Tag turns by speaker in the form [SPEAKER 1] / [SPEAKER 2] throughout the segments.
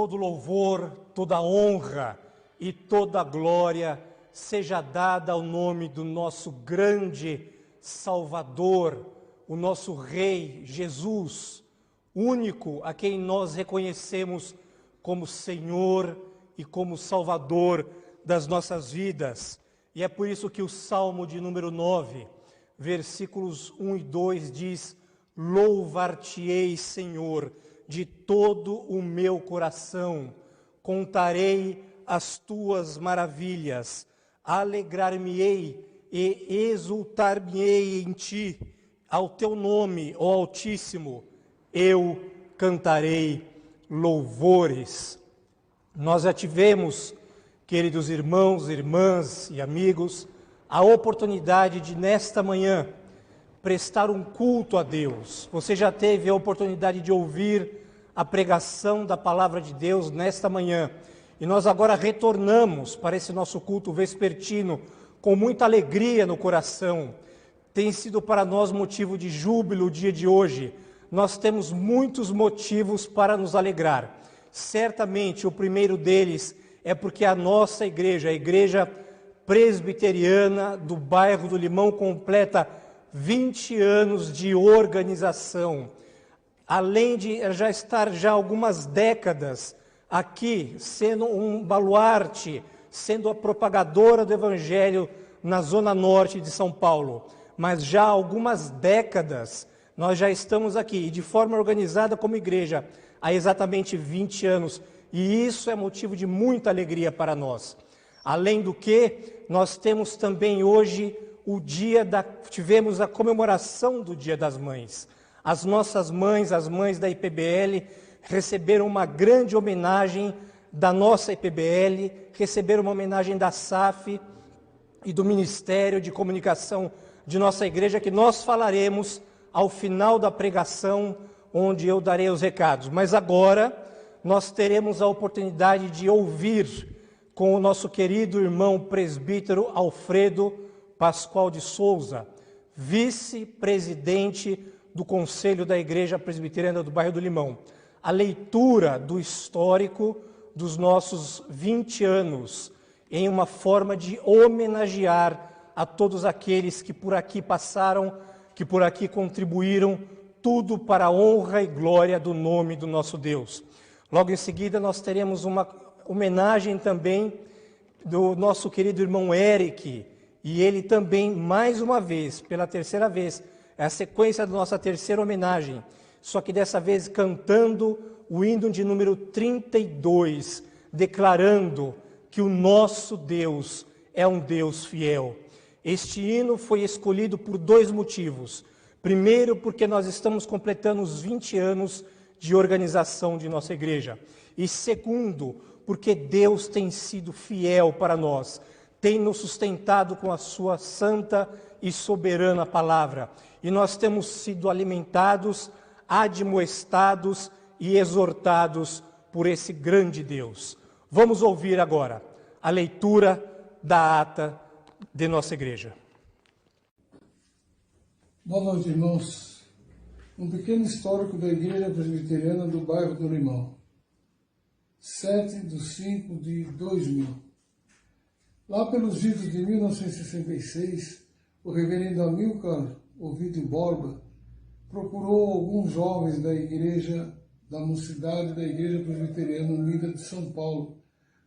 [SPEAKER 1] todo louvor, toda honra e toda glória seja dada ao nome do nosso grande Salvador, o nosso Rei Jesus, único a quem nós reconhecemos como Senhor e como Salvador das nossas vidas. E é por isso que o Salmo de número 9, versículos 1 e 2 diz: louvar-te-ei, Senhor, de todo o meu coração, contarei as tuas maravilhas, alegrar-me-ei e exultar-me-ei em ti, ao teu nome, ó Altíssimo, eu cantarei louvores. Nós já tivemos, queridos irmãos, irmãs e amigos, a oportunidade de, nesta manhã, prestar um culto a Deus. Você já teve a oportunidade de ouvir a pregação da palavra de Deus nesta manhã. E nós agora retornamos para esse nosso culto vespertino com muita alegria no coração. Tem sido para nós motivo de júbilo o dia de hoje. Nós temos muitos motivos para nos alegrar. Certamente o primeiro deles é porque a nossa igreja, a igreja presbiteriana do bairro do Limão, completa 20 anos de organização. Além de já estar já algumas décadas aqui, sendo um baluarte, sendo a propagadora do Evangelho na Zona Norte de São Paulo. Mas já há algumas décadas nós já estamos aqui, e de forma organizada como igreja, há exatamente 20 anos. E isso é motivo de muita alegria para nós. Além do que, nós temos também hoje tivemos a comemoração do Dia das Mães. As nossas mães, as mães da IPBL, receberam uma grande homenagem da nossa IPBL, receberam uma homenagem da SAF e do Ministério de Comunicação de nossa igreja, que nós falaremos ao final da pregação, onde eu darei os recados. Mas agora nós teremos a oportunidade de ouvir com o nosso querido irmão presbítero Alfredo Pascoal de Souza, vice-presidente do Conselho da Igreja Presbiteriana do Bairro do Limão, a leitura do histórico dos nossos 20 anos, em uma forma de homenagear a todos aqueles que por aqui passaram, que por aqui contribuíram, tudo para a honra e glória do nome do nosso Deus. Logo em seguida nós teremos uma homenagem também do nosso querido irmão Eric, e ele também, mais uma vez, pela terceira vez, é a sequência da nossa terceira homenagem, só que dessa vez cantando o hino de número 32, declarando que o nosso Deus é um Deus fiel. Este hino foi escolhido por dois motivos. Primeiro, porque nós estamos completando os 20 anos de organização de nossa igreja. E segundo, porque Deus tem sido fiel para nós, tem nos sustentado com a sua santa e soberana palavra. E nós temos sido alimentados, admoestados e exortados por esse grande Deus. Vamos ouvir agora a leitura da ata de nossa igreja.
[SPEAKER 2] Boa noite, irmãos. Um pequeno histórico da Igreja Presbiteriana do Bairro do Limão. 7/5/2000. Lá pelos idos de 1966, o reverendo Amilcar Ovidio Borba procurou alguns jovens da mocidade da Igreja Presbiteriana Unida de São Paulo,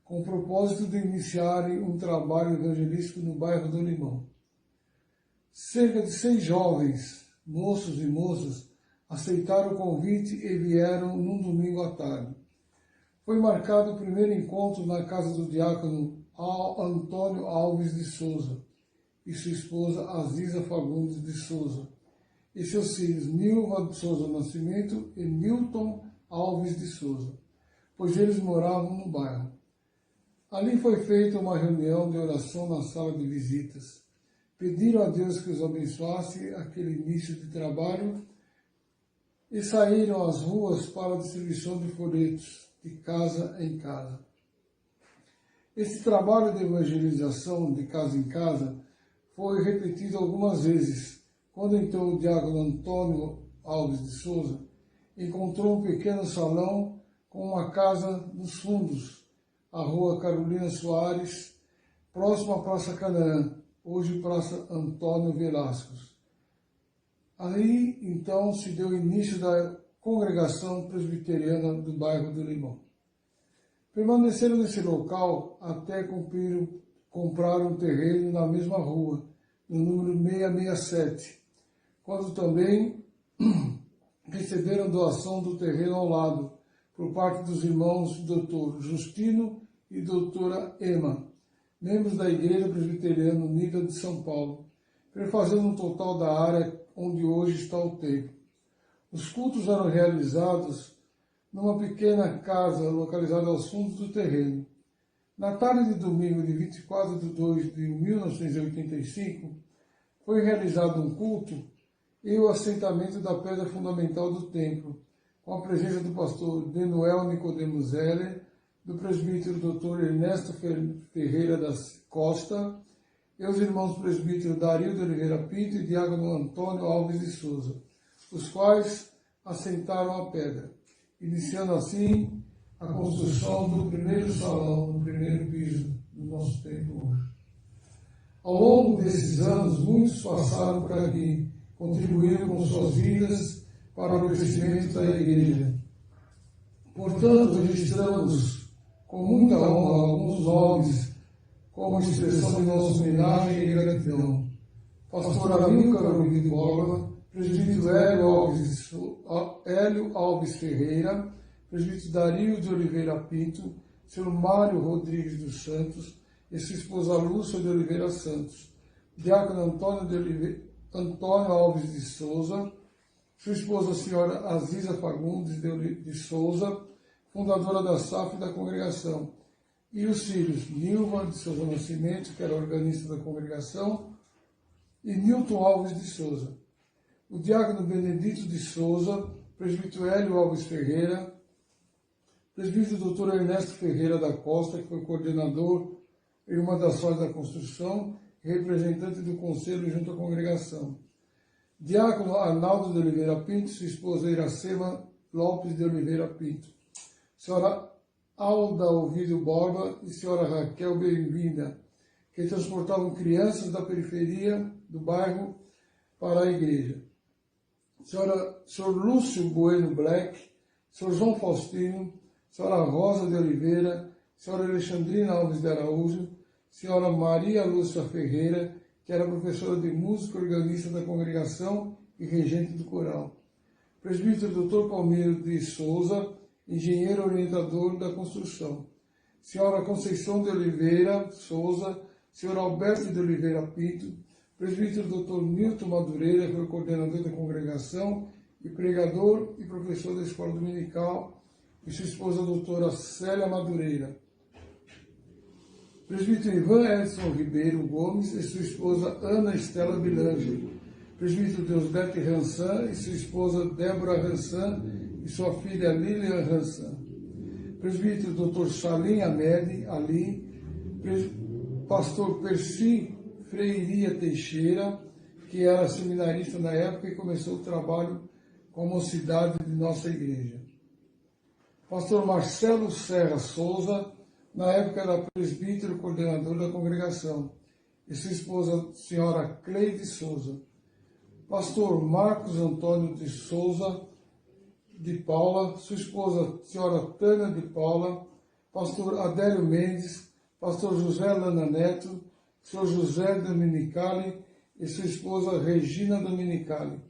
[SPEAKER 2] com o propósito de iniciarem um trabalho evangelístico no bairro do Limão. Cerca de 6 jovens, moços e moças, aceitaram o convite e vieram num domingo à tarde. Foi marcado o primeiro encontro na casa do diácono Antônio Alves de Souza e sua esposa Aziza Fagundes de Souza, e seus filhos Nilva de Souza Nascimento e Milton Alves de Souza, pois eles moravam no bairro. Ali foi feita uma reunião de oração na sala de visitas. Pediram a Deus que os abençoasse aquele início de trabalho e saíram às ruas para a distribuição de folhetos, de casa em casa. Esse trabalho de evangelização de casa em casa foi repetido algumas vezes, quando então o diácono Antônio Alves de Souza encontrou um pequeno salão com uma casa nos fundos, a rua Carolina Soares, próximo à Praça Canaã, hoje Praça Antônio Velascos. Ali, então, se deu início da congregação presbiteriana do bairro do Limão. Permaneceram nesse local até comprar um terreno na mesma rua, no número 667, quando também receberam doação do terreno ao lado, por parte dos irmãos Dr. Justino e doutora Emma, membros da Igreja Presbiteriana Unida de São Paulo, prefazendo um total da área onde hoje está o templo. Os cultos eram realizados numa pequena casa localizada aos fundos do terreno. Na tarde de domingo de 24/2/1985, foi realizado um culto e o assentamento da pedra fundamental do templo, com a presença do pastor Denuel Nicodemo Zeller, do presbítero Dr. Ernesto Ferreira da Costa, e os irmãos presbíteros Dario de Oliveira Pinto e diácono Antônio Alves de Souza, os quais assentaram a pedra, iniciando assim a construção do primeiro salão, do primeiro piso do nosso templo hoje. Ao longo desses anos, muitos passaram por aqui, contribuindo com suas vidas para o crescimento da igreja. Portanto, registramos com muita honra alguns nomes como expressão de nossa homenagem e gratidão. Pastor Amilcar Ovidio Borba, presbítero Hélio Alves Ferreira, presbítero Dario de Oliveira Pinto, senhor Mário Rodrigues dos Santos e sua esposa Lúcia de Oliveira Santos, diácono Antônio Alves de Souza, sua esposa a senhora Aziza Fagundes de Souza, fundadora da SAF e da congregação, e os filhos Nilva de Souza Nascimento, que era organista da congregação, e Nilton Alves de Souza. O diácono Benedito de Souza, presbítero Hélio Alves Ferreira, presbítero Dr. Ernesto Ferreira da Costa, que foi coordenador em uma das fases da construção, e representante do conselho junto à congregação. Diácono Arnaldo de Oliveira Pinto, sua esposa Iracema Lopes de Oliveira Pinto. Senhora Alda Ovidio Borba e senhora Raquel Bem-vinda, que transportavam crianças da periferia do bairro para a igreja. Senhor Lúcio Bueno Black, senhor João Faustino, senhora Rosa de Oliveira, senhora Alexandrina Alves de Araújo, senhora Maria Lúcia Ferreira, que era professora de música, organista da congregação e regente do coral. Presbítero Dr. Palmeiro de Souza, engenheiro orientador da construção. Senhora Conceição de Oliveira Souza, senhor Alberto de Oliveira Pinto, presbítero Dr. Nilton Madureira, que foi coordenador da congregação e pregador e professor da escola dominical, e sua esposa doutora Célia Madureira. Presbítero Ivan Edson Ribeiro Gomes e sua esposa Ana Estela Bilange. Presbítero Deusdete Ransan e sua esposa Débora Ransan e sua filha Lilian Ransan. Presbítero Dr. Salim Ahmed Ali, pastor Percy Freiria Teixeira, que era seminarista na época e começou o trabalho com a mocidade de nossa igreja. Pastor Marcelo Serra Souza, na época era presbítero coordenador da congregação, e sua esposa, senhora Cleide Souza. Pastor Marcos Antônio de Souza de Paula, sua esposa, senhora Tânia de Paula, pastor Adélio Mendes, pastor José Lana Neto, senhor José Dominicali e sua esposa Regina Dominicali.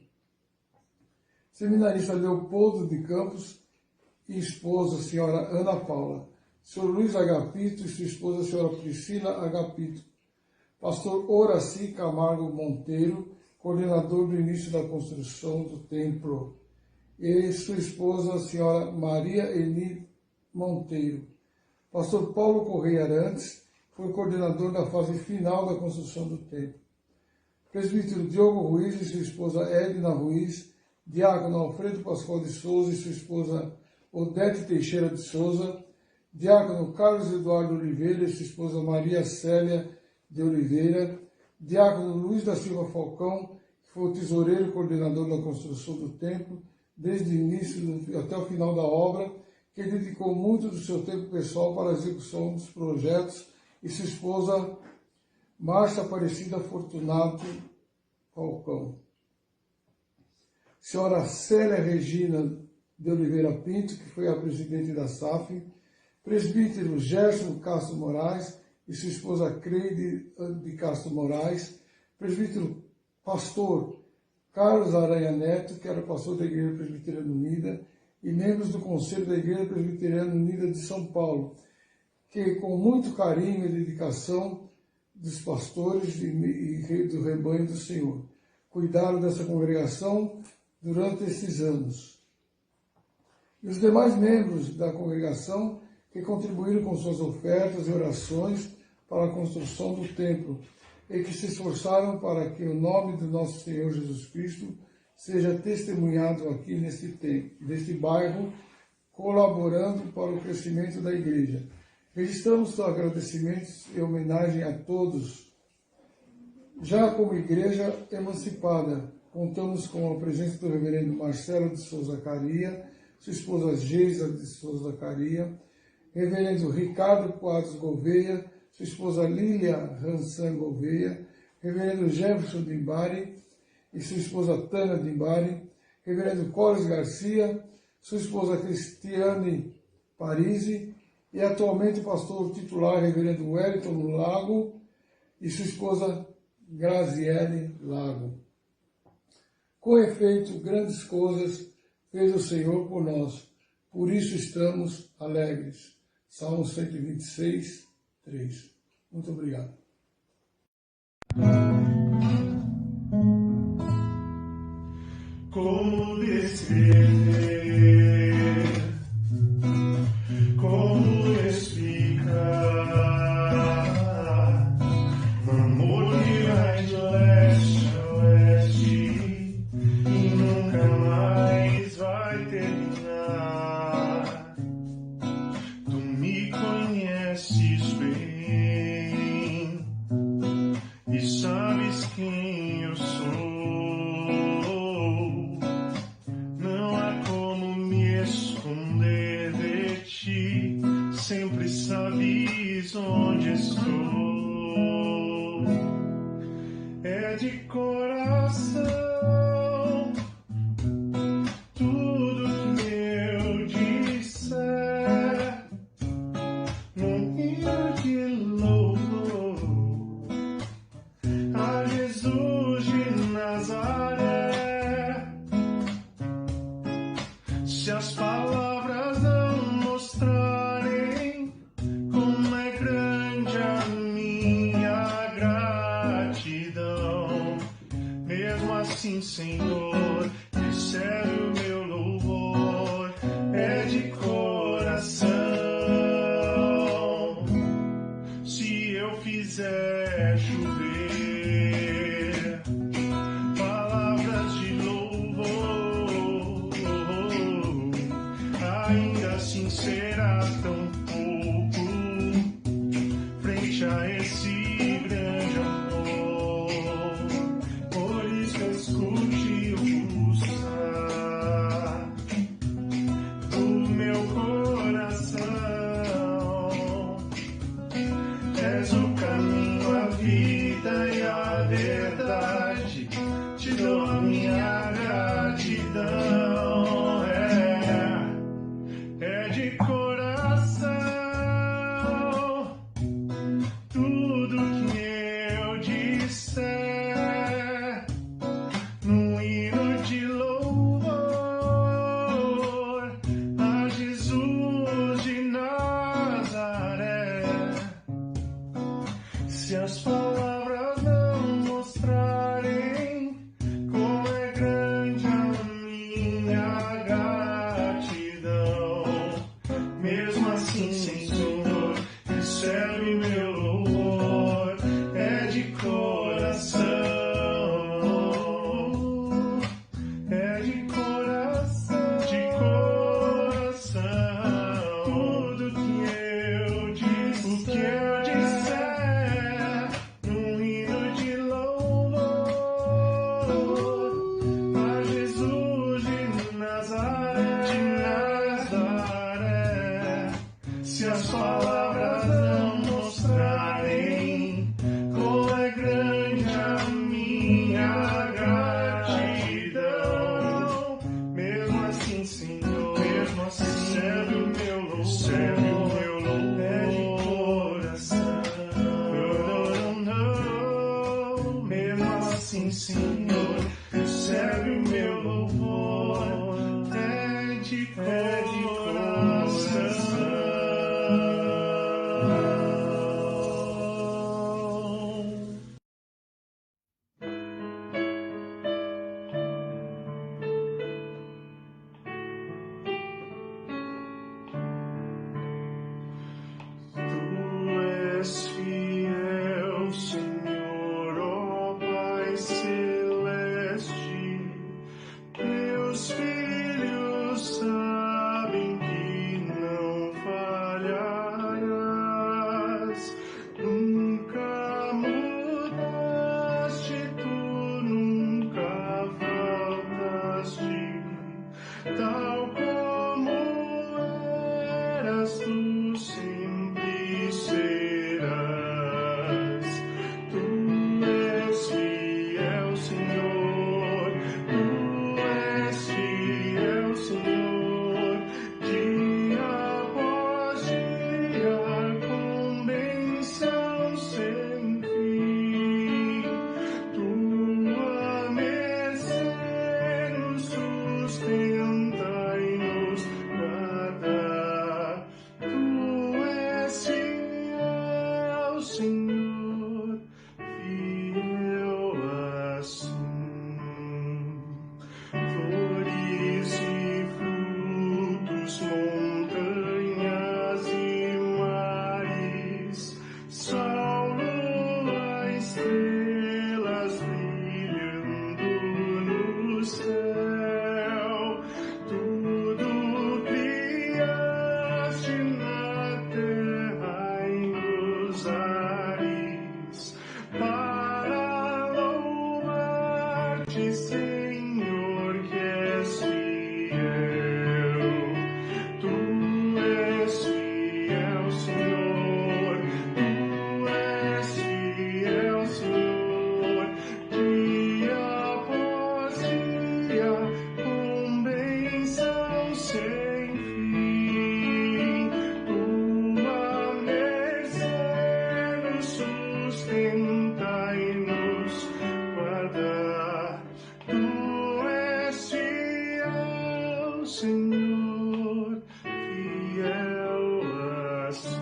[SPEAKER 2] Seminarista Leopoldo de Campos e esposa, senhora Ana Paula. Senhor Luiz Agapito e sua esposa, senhora Priscila Agapito. Pastor Horaci Camargo Monteiro, coordenador do início da construção do templo. E sua esposa, a senhora Maria Eni Monteiro. Pastor Paulo Correia Arantes foi coordenador da fase final da construção do templo. Presbítero Diogo Ruiz e sua esposa Edna Ruiz, diácono Alfredo Pascoal de Souza e sua esposa Odete Teixeira de Souza, diácono Carlos Eduardo Oliveira e sua esposa Maria Célia de Oliveira, diácono Luiz da Silva Falcão, que foi o tesoureiro e coordenador da construção do templo, desde o início até o final da obra, que dedicou muito do seu tempo pessoal para a execução dos projetos, e sua esposa Márcia Aparecida Fortunato Falcão. Senhora Célia Regina de Oliveira Pinto, que foi a presidente da SAF, presbítero Gerson Castro Moraes e sua esposa Creide de Castro Moraes, presbítero pastor Carlos Aranha Neto, que era pastor da Igreja Presbiteriana Unida, e membros do Conselho da Igreja Presbiteriana Unida de São Paulo, que com muito carinho e dedicação dos pastores e do rebanho do Senhor, cuidaram dessa congregação durante esses anos. E os demais membros da congregação que contribuíram com suas ofertas e orações para a construção do templo e que se esforçaram para que o nome do nosso Senhor Jesus Cristo seja testemunhado aqui neste bairro, colaborando para o crescimento da igreja. Registramos os agradecimentos e homenagem a todos. Já como igreja emancipada, contamos com a presença do reverendo Marcelo de Souza Caria, sua esposa Geisa de Souza Caria, reverendo Ricardo Quadros Gouveia, sua esposa Lília Ransan Gouveia, reverendo Jefferson Dimbari e sua esposa Tânia Dimbari, reverendo Cores Garcia, sua esposa Cristiane Parisi e atualmente o pastor titular reverendo Wellington Lago e sua esposa Graziele Lago. Com efeito, grandes coisas fez o Senhor por nós. por isso estamos alegres. Salmo 126, 3. Muito obrigado.
[SPEAKER 3] Como descrever, como explicar o amor que vai de leste a oeste e nunca mais vai terminar. Tu me conheces bem e sabes quem eu sou. Sempre sabes onde estou. É de coração tudo que eu disser, num hino de louvor a Jesus de Nazaré. Se as palavras não mostrarem como é grande a minha gratidão, mesmo assim, Senhor, recebe o meu louvor, é de coração. Se eu fizer chover palavras de louvor, ainda assim será tão pouco frente a esse grande amor. Por isso escute o pulsar do meu coração. És o caminho, a vida e a verdade. Te dou a minha gratidão. É de coração tudo que eu disser, num hino de louvor a Jesus de Nazaré. Se as palavras não mostrarem como é grande a minha gratidão, mesmo assim, Senhor, recebe meu louvor, é de coração, é de coração, tudo que eu disser, o que eu disser, num hino de louvor a Jesus de Nazaré. Se as palavras não mostrarem como é grande a minha gratidão, mesmo assim, Senhor, mesmo assim, recebe o meu louvor, é de coração. Mesmo assim, Senhor, recebe o meu louvor, é de coração. Tu és fiel, Senhor, ó Pai celeste. Meus filhos sabem que não falharás. Nunca mudaste, tu nunca faltaste. Tal como eras, tu sempre serás. Tu és fiel, Lembra-te, Senhor, que és fiel. Tu és fiel, Senhor. Tu és fiel, Senhor. Dia após dia, com bênção sem fim. Tua mercê nos sustenta e nos guarda. Tu és fiel, Senhor, fiel assim.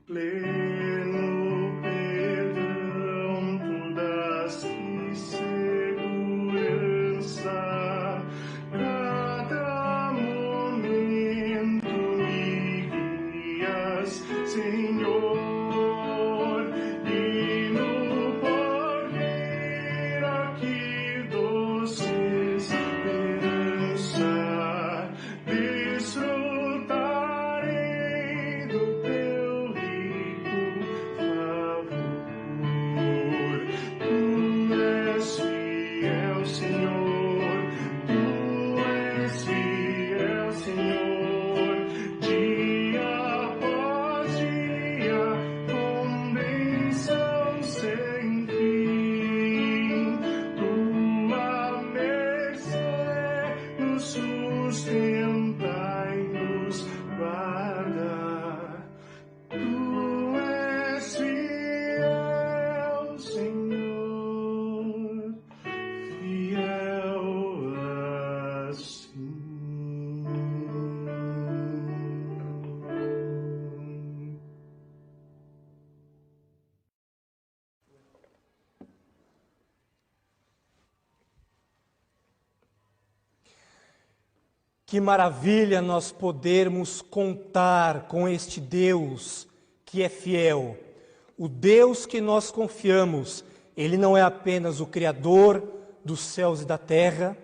[SPEAKER 3] Pleno perdão, tu das-te segurança. Cada momento me guias, Senhor, e no porvir aqui doce esperança. Desfrutarei do teu rico favor. Tu és fiel, Senhor. Tu és fiel, Senhor. Dia após dia, com bênção sem fim. Tua mercê nos sustenta e nos guarda. Tu és fiel, Senhor, fiel assim.
[SPEAKER 1] Que maravilha nós podermos contar com este Deus que é fiel. O Deus que nós confiamos, Ele não é apenas o Criador dos céus e da terra,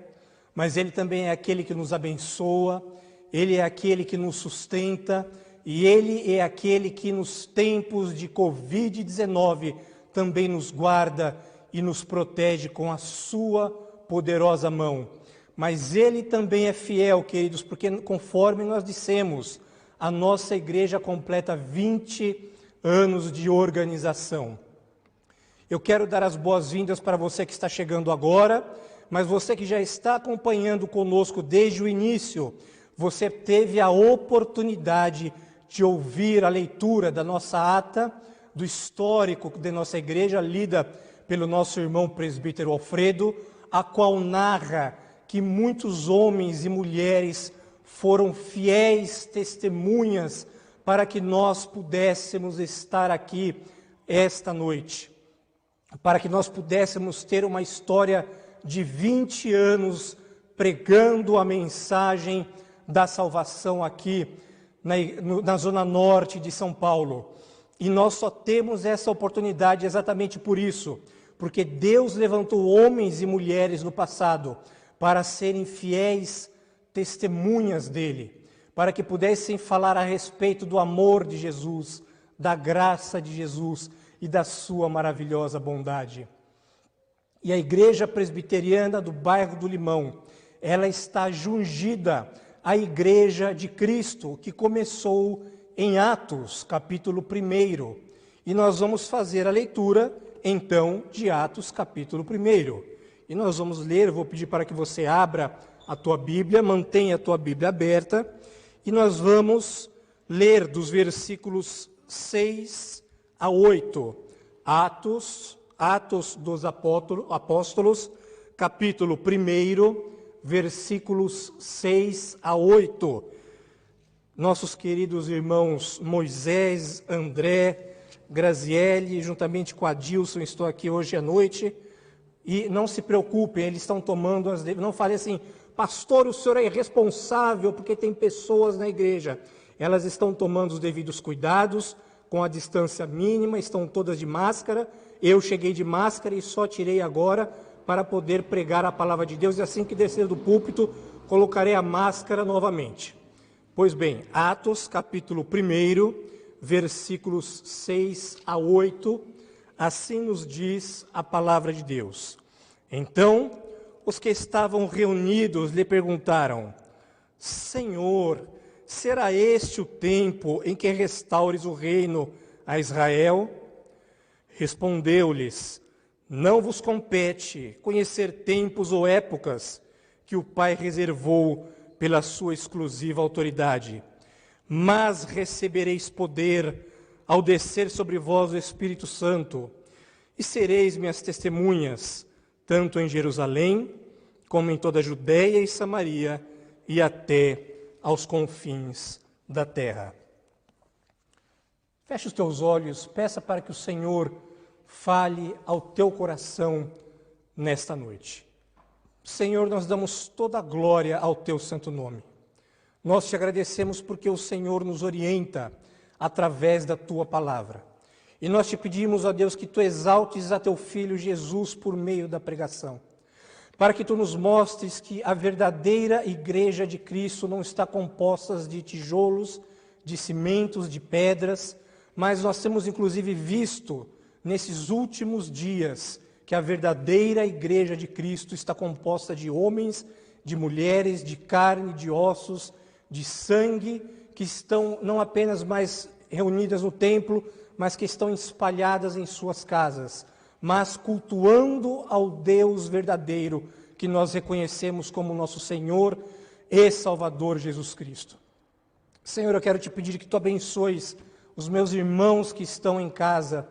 [SPEAKER 1] mas Ele também é aquele que nos abençoa, Ele é aquele que nos sustenta e Ele é aquele que nos tempos de Covid-19 também nos guarda e nos protege com a sua poderosa mão. Mas Ele também é fiel, queridos, porque conforme nós dissemos, a nossa igreja completa 20 anos de organização. Eu quero dar as boas-vindas para você que está chegando agora, mas você que já está acompanhando conosco desde o início, você teve a oportunidade de ouvir a leitura da nossa ata, do histórico de nossa igreja, lida pelo nosso irmão presbítero Alfredo, a qual narra que muitos homens e mulheres foram fiéis testemunhas para que nós pudéssemos estar aqui esta noite, para que nós pudéssemos ter uma história de 20 anos pregando a mensagem da salvação aqui na zona norte de São Paulo. E nós só temos essa oportunidade exatamente por isso, porque Deus levantou homens e mulheres no passado para serem fiéis testemunhas dele, para que pudessem falar a respeito do amor de Jesus, da graça de Jesus e da sua maravilhosa bondade. E a Igreja Presbiteriana do bairro do Limão, ela está jungida à Igreja de Cristo, que começou em Atos, capítulo 1. E nós vamos fazer a leitura, então, de Atos, capítulo 1. E nós vamos ler, eu vou pedir para que você abra a tua Bíblia, mantenha a tua Bíblia aberta, e nós vamos ler dos versículos 6 a 8. Atos dos Apóstolos, capítulo 1, versículos 6 a 8. Nossos queridos irmãos Moisés, André, Graziele, juntamente com Adilson, estou aqui hoje à noite. E não se preocupem, eles estão tomando as devidas. Não fale assim, pastor, o senhor é irresponsável porque tem pessoas na igreja. Elas estão tomando os devidos cuidados, com a distância mínima, estão todas de máscara. Eu cheguei de máscara e só tirei agora para poder pregar a palavra de Deus. E assim que descer do púlpito, colocarei a máscara novamente. Pois bem, Atos, capítulo 1, versículos 6 a 8. Assim nos diz a palavra de Deus. Então, os que estavam reunidos lhe perguntaram: Senhor, será este o tempo em que restaures o reino a Israel? Respondeu-lhes: Não vos compete conhecer tempos ou épocas que o Pai reservou pela sua exclusiva autoridade, mas recebereis poder ao descer sobre vós o Espírito Santo, e sereis minhas testemunhas, tanto em Jerusalém, como em toda a Judéia e Samaria, e até aos confins da terra. Feche os teus olhos, peça para que o Senhor fale ao teu coração nesta noite. Senhor, nós damos toda a glória ao teu santo nome. Nós te agradecemos porque o Senhor nos orienta através da tua palavra. E nós te pedimos, ó Deus, que tu exaltes a teu Filho Jesus por meio da pregação, para que tu nos mostres que a verdadeira igreja de Cristo não está composta de tijolos, de cimentos, de pedras, mas nós temos inclusive visto nesses últimos dias que a verdadeira igreja de Cristo está composta de homens, de mulheres, de carne, de ossos, de sangue, que estão não apenas mais reunidas no templo, mas que estão espalhadas em suas casas, mas cultuando ao Deus verdadeiro, que nós reconhecemos como nosso Senhor e Salvador Jesus Cristo. Senhor, eu quero te pedir que tu abençoes os meus irmãos que estão em casa.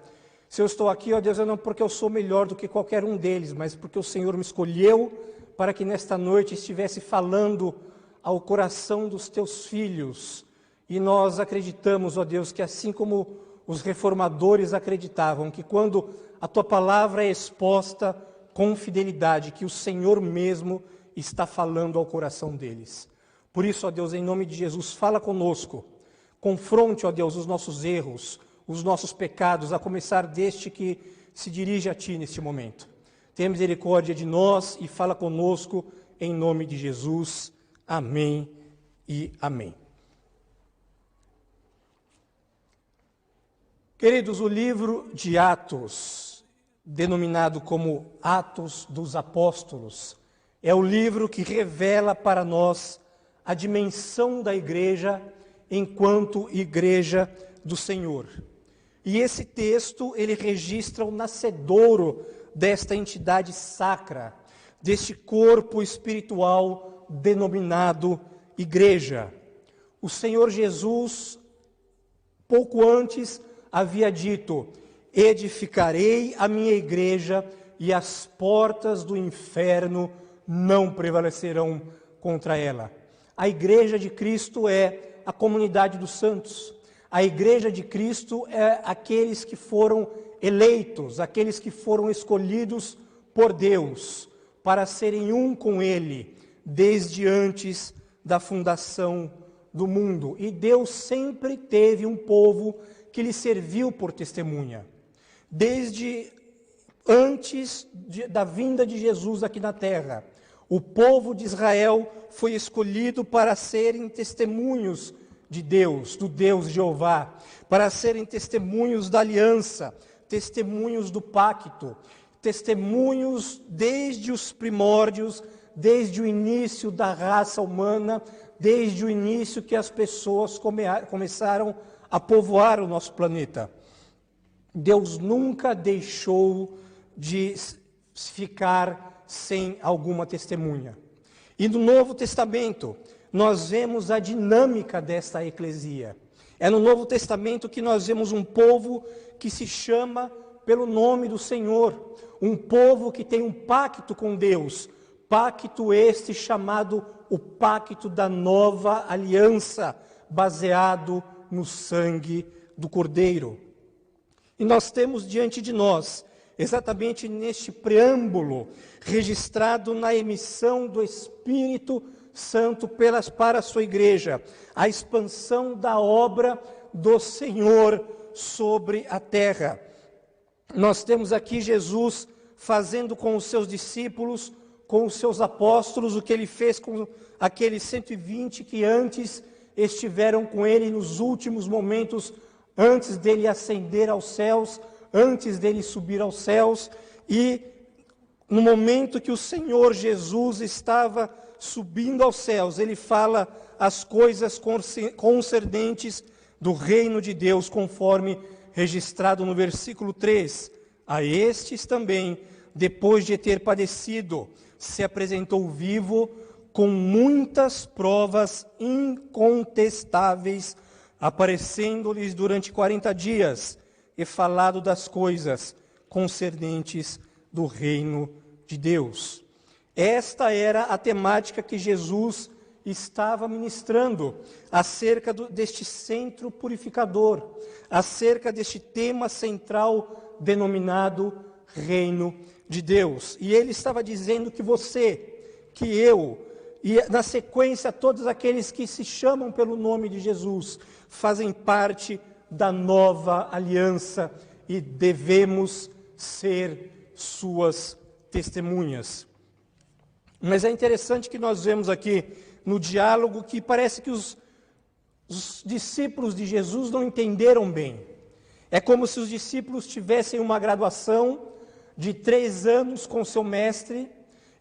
[SPEAKER 1] Se eu estou aqui, ó Deus, não porque eu sou melhor do que qualquer um deles, mas porque o Senhor me escolheu para que nesta noite estivesse falando ao coração dos teus filhos. E nós acreditamos, ó Deus, que assim como os reformadores acreditavam, que quando a tua palavra é exposta com fidelidade, que o Senhor mesmo está falando ao coração deles. Por isso, ó Deus, em nome de Jesus, fala conosco. Confronte, ó Deus, os nossos erros, os nossos pecados, a começar deste que se dirige a ti neste momento. Tenha misericórdia de nós e fala conosco em nome de Jesus. Amém e amém. Queridos, o livro de Atos, denominado como Atos dos Apóstolos, é o livro que revela para nós a dimensão da igreja enquanto igreja do Senhor. E esse texto, ele registra o nascedouro desta entidade sacra, deste corpo espiritual denominado igreja. O Senhor Jesus, pouco antes, havia dito: edificarei a minha igreja e as portas do inferno não prevalecerão contra ela. A igreja de Cristo é a comunidade dos santos. A igreja de Cristo é aqueles que foram eleitos, aqueles que foram escolhidos por Deus para serem um com Ele desde antes da fundação do mundo. E Deus sempre teve um povo que lhe serviu por testemunha. Desde antes da vinda de Jesus aqui na terra, o povo de Israel foi escolhido para serem testemunhos de Deus, do Deus Jeová, para serem testemunhos da aliança, testemunhos do pacto, testemunhos desde os primórdios, desde o início da raça humana, desde o início que as pessoas começaram a povoar o nosso planeta. Deus nunca deixou de ficar sem alguma testemunha. E no Novo Testamento, nós vemos a dinâmica desta eclesia. É no Novo Testamento que nós vemos um povo que se chama pelo nome do Senhor, um povo que tem um pacto com Deus, pacto este chamado o pacto da nova aliança, baseado no sangue do Cordeiro. E nós temos diante de nós, exatamente neste preâmbulo, registrado na emissão do Espírito Santo para a sua igreja, a expansão da obra do Senhor sobre a terra. Nós temos aqui Jesus fazendo com os seus discípulos, com os seus apóstolos, o que ele fez com aqueles 120 que antes estiveram com ele nos últimos momentos, antes dele ascender aos céus, antes dele subir aos céus, e no momento que o Senhor Jesus estava subindo aos céus, ele fala as coisas concernentes do reino de Deus, conforme registrado no versículo 3. A estes também, depois de ter padecido, se apresentou vivo, com muitas provas incontestáveis, aparecendo-lhes durante 40 dias, e falado das coisas concernentes do reino de Deus. Esta era a temática que Jesus estava ministrando, acerca deste centro purificador, acerca deste tema central denominado reino de Deus. E ele estava dizendo que você, que eu, e na sequência todos aqueles que se chamam pelo nome de Jesus, fazem parte da nova aliança e devemos ser suas testemunhas. Mas é interessante que nós vemos aqui no diálogo que parece que os discípulos de Jesus não entenderam bem. É como se os discípulos tivessem uma graduação de 3 anos com seu mestre,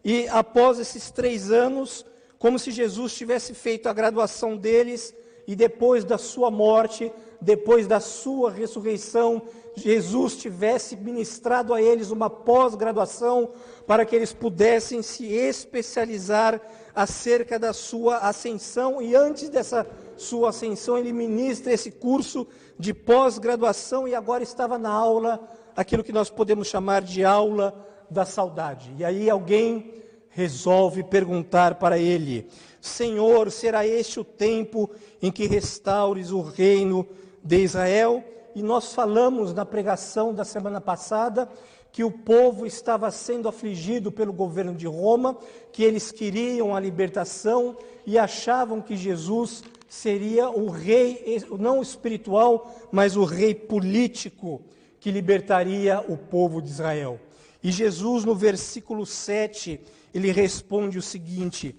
[SPEAKER 1] e após esses 3 anos, como se Jesus tivesse feito a graduação deles, e depois da sua morte, depois da sua ressurreição, Jesus tivesse ministrado a eles uma pós-graduação para que eles pudessem se especializar acerca da sua ascensão, e antes dessa sua ascensão ele ministra esse curso de pós-graduação, e agora estava na aula, aquilo que nós podemos chamar de aula da saudade. E aí alguém resolve perguntar para ele: Senhor, será este o tempo em que restaures o reino de Israel? E nós falamos na pregação da semana passada que o povo estava sendo afligido pelo governo de Roma, que eles queriam a libertação e achavam que Jesus seria o rei, não espiritual, mas o rei político que libertaria o povo de Israel. E Jesus, no versículo 7, ele responde o seguinte: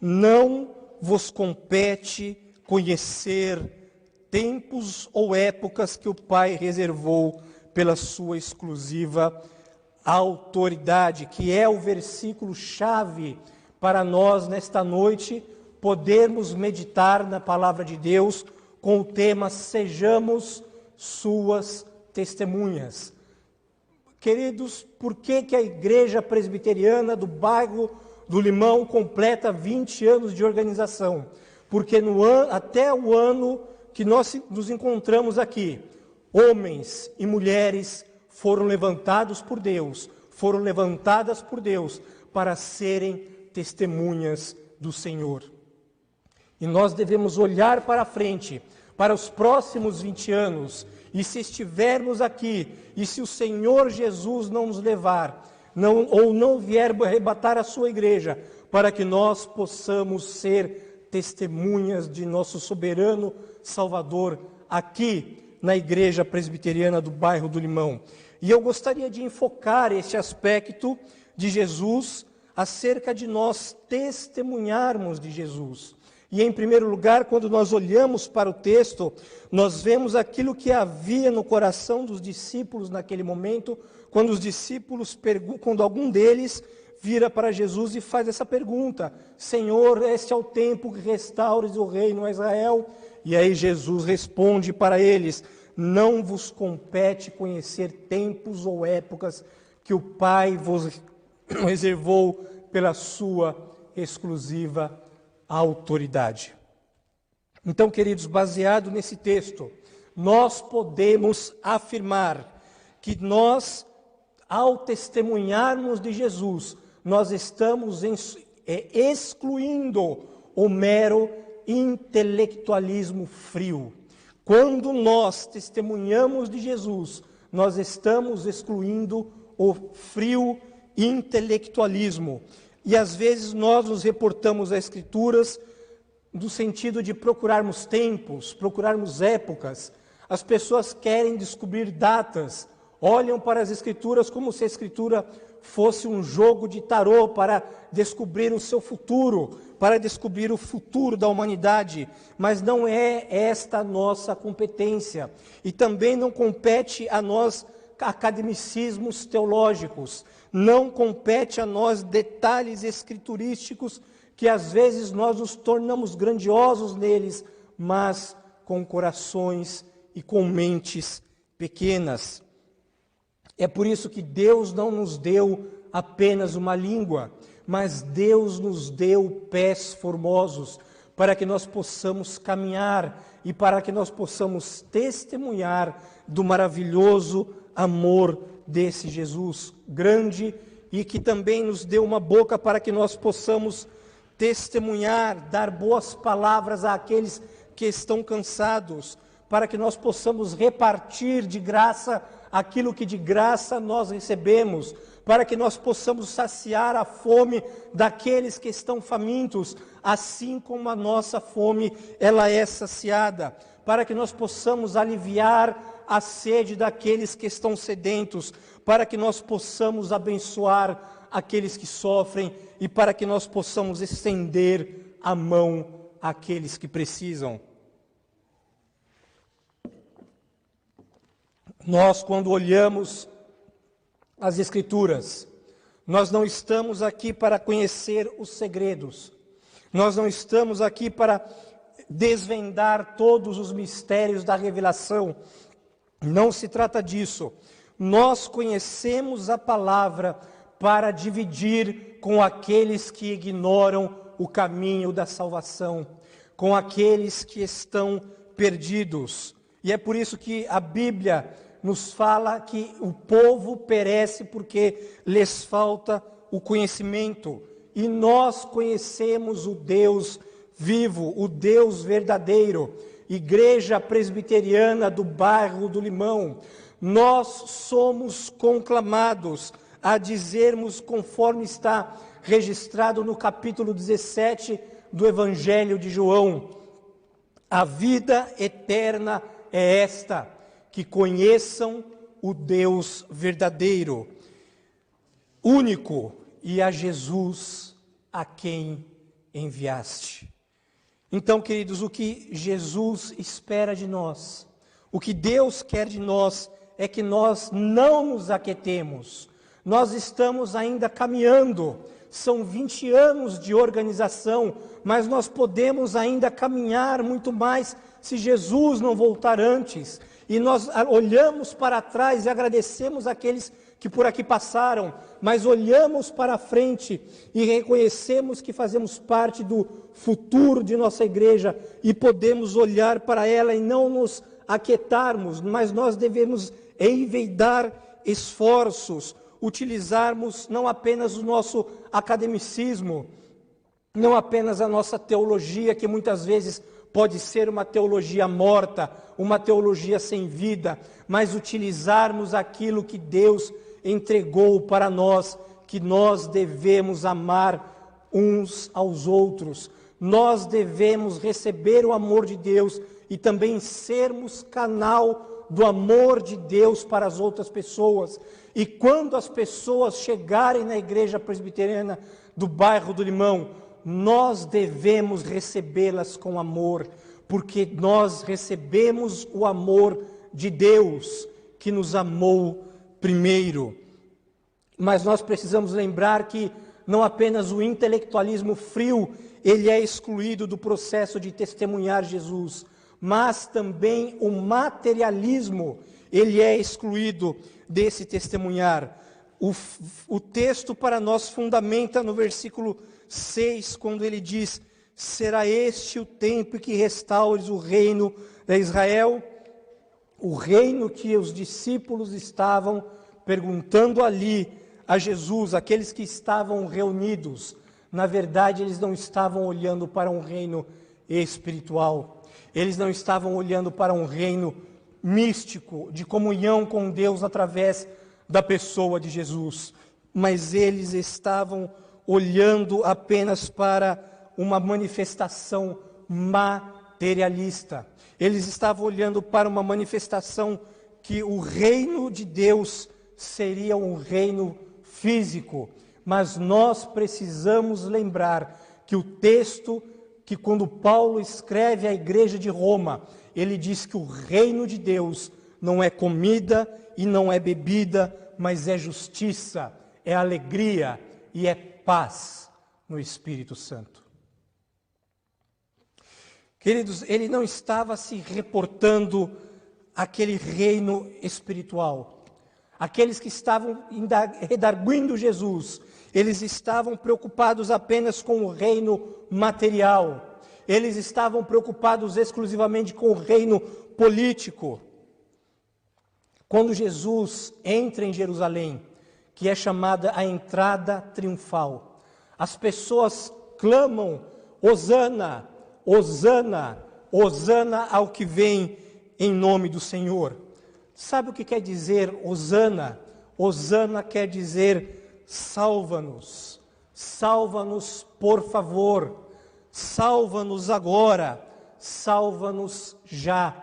[SPEAKER 1] não vos compete conhecer tempos ou épocas que o Pai reservou pela sua exclusiva autoridade, que é o versículo chave para nós nesta noite podermos meditar na palavra de Deus com o tema Sejamos Suas Testemunhas. Queridos, por que a Igreja Presbiteriana do bairro do Limão completa 20 anos de organização? Porque até o ano que nós nos encontramos aqui, homens e mulheres foram levantados por Deus, foram levantadas por Deus para serem testemunhas do Senhor. E nós devemos olhar para frente, para os próximos 20 anos, e se estivermos aqui, e se o Senhor Jesus não nos levar, ou não vier arrebatar a sua igreja, para que nós possamos ser testemunhas de nosso soberano Salvador aqui na Igreja Presbiteriana do bairro do Limão. E eu gostaria de enfocar este aspecto de Jesus acerca de nós testemunharmos de Jesus. E em primeiro lugar, quando nós olhamos para o texto, nós vemos aquilo que havia no coração dos discípulos naquele momento, quando os discípulos, quando algum deles vira para Jesus e faz essa pergunta: Senhor, este é o tempo que restaures o reino a Israel? E aí Jesus responde para eles: não vos compete conhecer tempos ou épocas que o Pai vos reservou pela sua exclusiva autoridade. Então, queridos, baseado nesse texto, nós podemos afirmar que nós, ao testemunharmos de Jesus, nós estamos excluindo o mero intelectualismo frio. Quando nós testemunhamos de Jesus, nós estamos excluindo o frio intelectualismo. E às vezes nós nos reportamos às Escrituras no sentido de procurarmos tempos, procurarmos épocas. As pessoas querem descobrir datas, olham para as Escrituras como se a Escritura fosse um jogo de tarô para descobrir o seu futuro, para descobrir o futuro da humanidade, mas não é esta a nossa competência. E também não compete a nós academicismos teológicos, não compete a nós detalhes escriturísticos que às vezes nós nos tornamos grandiosos neles, mas com corações e com mentes pequenas. É por isso que Deus não nos deu apenas uma língua, mas Deus nos deu pés formosos, para que nós possamos caminhar e para que nós possamos testemunhar do maravilhoso amor desse Jesus grande, e que também nos deu uma boca para que nós possamos testemunhar, dar boas palavras àqueles que estão cansados, para que nós possamos repartir de graça aquilo que de graça nós recebemos, para que nós possamos saciar a fome daqueles que estão famintos, assim como a nossa fome ela é saciada, para que nós possamos aliviar a sede daqueles que estão sedentos, para que nós possamos abençoar aqueles que sofrem e para que nós possamos estender a mão àqueles que precisam. Nós, quando olhamos as Escrituras, nós não estamos aqui para conhecer os segredos, nós não estamos aqui para desvendar todos os mistérios da revelação, não se trata disso. Nós conhecemos a palavra para dividir com aqueles que ignoram o caminho da salvação, com aqueles que estão perdidos. E é por isso que a Bíblia nos fala que o povo perece porque lhes falta o conhecimento. E nós conhecemos o Deus vivo, o Deus verdadeiro. Igreja Presbiteriana do Bairro do Limão, nós somos conclamados a dizermos, conforme está registrado no capítulo 17 do Evangelho de João: a vida eterna é esta, que conheçam o Deus verdadeiro, único, e a Jesus a quem enviaste. Então, queridos, o que Jesus espera de nós, o que Deus quer de nós, é que nós não nos aquetemos. Nós estamos ainda caminhando, são 20 anos de organização, mas nós podemos ainda caminhar muito mais se Jesus não voltar antes. E nós olhamos para trás e agradecemos aqueles que por aqui passaram, mas olhamos para frente e reconhecemos que fazemos parte do futuro de nossa igreja e podemos olhar para ela e não nos aquietarmos, mas nós devemos enveredar esforços, utilizarmos não apenas o nosso academicismo, não apenas a nossa teologia, que muitas vezes pode ser uma teologia morta, uma teologia sem vida, mas utilizarmos aquilo que Deus entregou para nós, que nós devemos amar uns aos outros, nós devemos receber o amor de Deus e também sermos canal do amor de Deus para as outras pessoas. E quando as pessoas chegarem na Igreja Presbiteriana do Bairro do Limão, nós devemos recebê-las com amor, porque nós recebemos o amor de Deus, que nos amou primeiro. Mas nós precisamos lembrar que não apenas o intelectualismo frio, ele é excluído do processo de testemunhar Jesus, mas também o materialismo, ele é excluído desse testemunhar. O texto para nós fundamenta no versículo 6, quando ele diz: será este o tempo que restaures o reino de Israel? O reino que os discípulos estavam perguntando ali a Jesus, aqueles que estavam reunidos, na verdade eles não estavam olhando para um reino espiritual, eles não estavam olhando para um reino místico, de comunhão com Deus através da pessoa de Jesus, mas eles estavam olhando apenas para uma manifestação materialista. Eles estavam olhando para uma manifestação que o reino de Deus seria um reino físico, mas nós precisamos lembrar que o texto, que quando Paulo escreve à igreja de Roma, ele diz que o reino de Deus não é comida e não é bebida, mas é justiça, é alegria e é paz no Espírito Santo. Queridos, ele não estava se reportando àquele reino espiritual. Aqueles que estavam redarguindo Jesus, eles estavam preocupados apenas com o reino material. Eles estavam preocupados exclusivamente com o reino político. Quando Jesus entra em Jerusalém, que é chamada a entrada triunfal, as pessoas clamam: Hosana, Hosana, Hosana ao que vem em nome do Senhor. Sabe o que quer dizer Hosana? Hosana quer dizer salva-nos, salva-nos por favor, salva-nos agora, salva-nos já.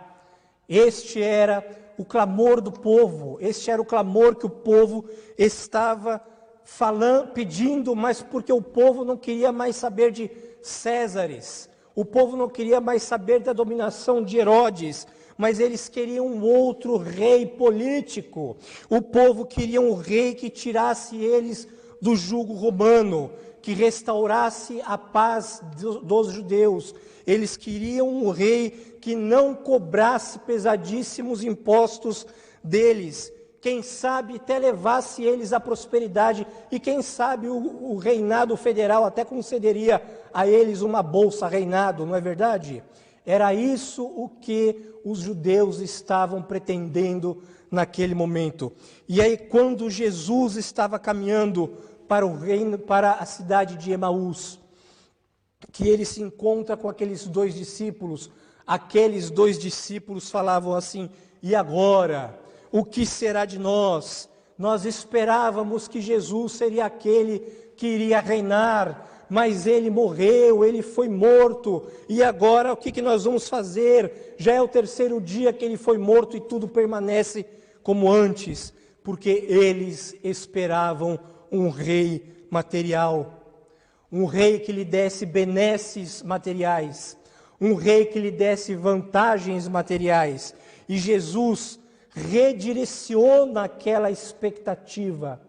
[SPEAKER 1] Este era o clamor do povo, este era o clamor que o povo estava falando, pedindo, mas porque o povo não queria mais saber de Césares, o povo não queria mais saber da dominação de Herodes, mas eles queriam um outro rei político. O povo queria um rei que tirasse eles do jugo romano, que restaurasse a paz dos judeus. Eles queriam um rei que não cobrasse pesadíssimos impostos deles. Quem sabe até levasse eles à prosperidade, e quem sabe o reinado federal até concederia a eles uma bolsa reinado, não é verdade? Era isso o que os judeus estavam pretendendo naquele momento. E aí, quando Jesus estava caminhando para o reino, para a cidade de Emaús, que ele se encontra com aqueles dois discípulos falavam assim: e agora? O que será de nós? Nós esperávamos que Jesus seria aquele que iria reinar, mas ele morreu, ele foi morto, e agora o que nós vamos fazer? Já é o terceiro dia que ele foi morto e tudo permanece como antes, porque eles esperavam um rei material, um rei que lhe desse benesses materiais, um rei que lhe desse vantagens materiais, e Jesus redireciona aquela expectativa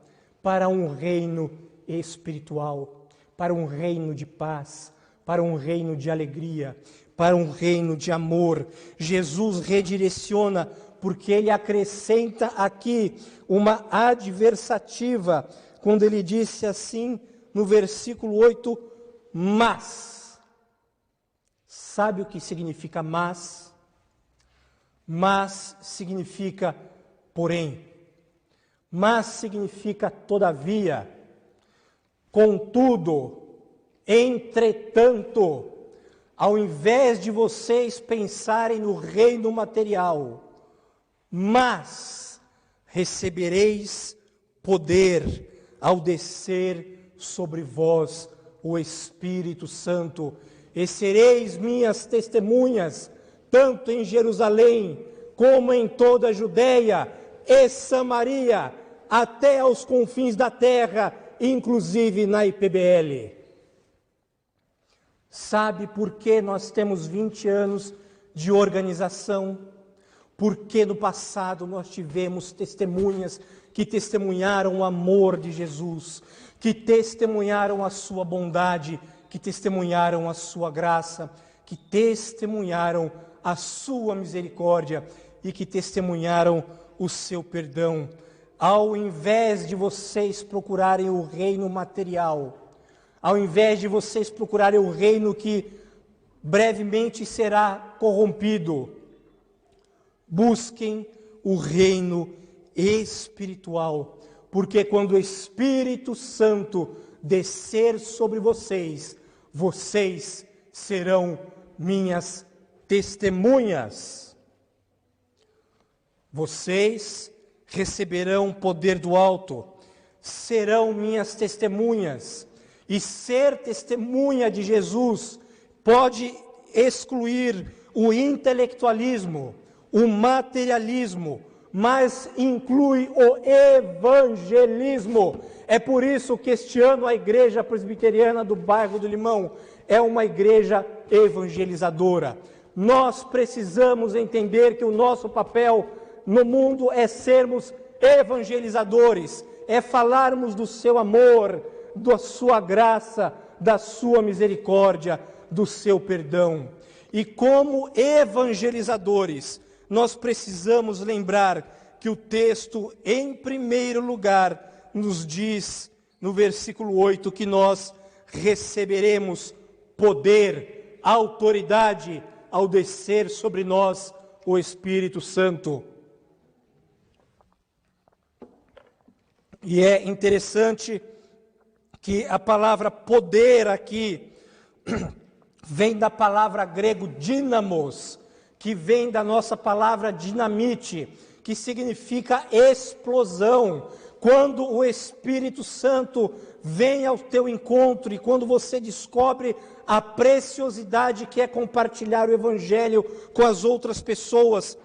[SPEAKER 1] para um reino espiritual, para um reino de paz, para um reino de alegria, para um reino de amor. Jesus redireciona porque ele acrescenta aqui uma adversativa, quando ele disse assim no versículo 8, mas. Sabe o que significa mas? Mas significa porém. Mas significa todavia. Contudo, entretanto, ao invés de vocês pensarem no reino material, mas recebereis poder ao descer sobre vós o Espírito Santo, e sereis minhas testemunhas, tanto em Jerusalém, como em toda a Judeia e Samaria, até aos confins da terra, inclusive na IPBL. Sabe por que nós temos 20 anos de organização? Porque no passado nós tivemos testemunhas que testemunharam o amor de Jesus, que testemunharam a sua bondade, que testemunharam a sua graça, que testemunharam a sua misericórdia e que testemunharam o seu perdão. Ao invés de vocês procurarem o reino material, ao invés de vocês procurarem o reino que brevemente será corrompido, busquem o reino espiritual, porque quando o Espírito Santo descer sobre vocês, vocês serão minhas testemunhas. Vocês receberão poder do alto, serão minhas testemunhas. E ser testemunha de Jesus pode excluir o intelectualismo, o materialismo, mas inclui o evangelismo. É por isso que este ano a Igreja Presbiteriana do Bairro do Limão é uma igreja evangelizadora. Nós precisamos entender que o nosso papel no mundo é sermos evangelizadores, é falarmos do seu amor, da sua graça, da sua misericórdia, do seu perdão. E como evangelizadores, nós precisamos lembrar que o texto, em primeiro lugar, nos diz, no versículo 8, que nós receberemos poder, autoridade, ao descer sobre nós o Espírito Santo. E é interessante que a palavra poder aqui vem da palavra grego dínamos, que vem da nossa palavra dinamite, que significa explosão. Quando o Espírito Santo vem ao teu encontro e quando você descobre a preciosidade que é compartilhar o Evangelho com as outras pessoas.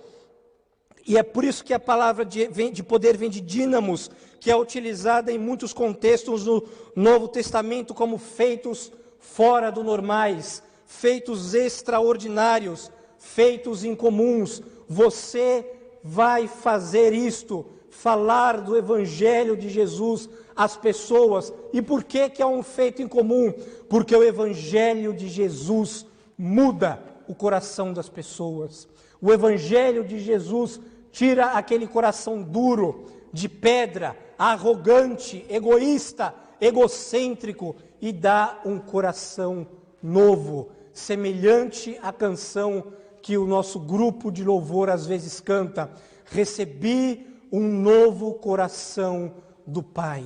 [SPEAKER 1] E é por isso que a palavra de poder vem de dínamos, que é utilizada em muitos contextos no Novo Testamento como feitos fora do normais, feitos extraordinários, feitos incomuns. Você vai fazer isto, falar do Evangelho de Jesus às pessoas. E por que é um feito incomum? Porque o Evangelho de Jesus muda o coração das pessoas. O Evangelho de Jesus tira aquele coração duro, de pedra, arrogante, egoísta, egocêntrico e dá um coração novo, semelhante à canção que o nosso grupo de louvor às vezes canta: recebi um novo coração do Pai.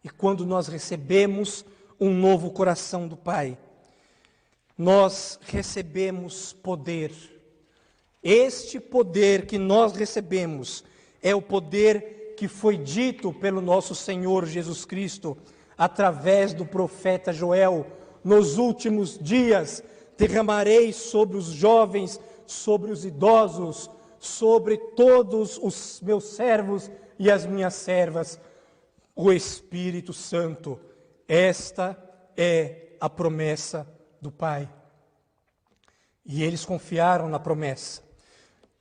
[SPEAKER 1] E quando nós recebemos um novo coração do Pai, nós recebemos poder. Este poder que nós recebemos é o poder que foi dito pelo nosso Senhor Jesus Cristo, através do profeta Joel: nos últimos dias derramarei sobre os jovens, sobre os idosos, sobre todos os meus servos e as minhas servas, o Espírito Santo. Esta é a promessa do Pai. E eles confiaram na promessa.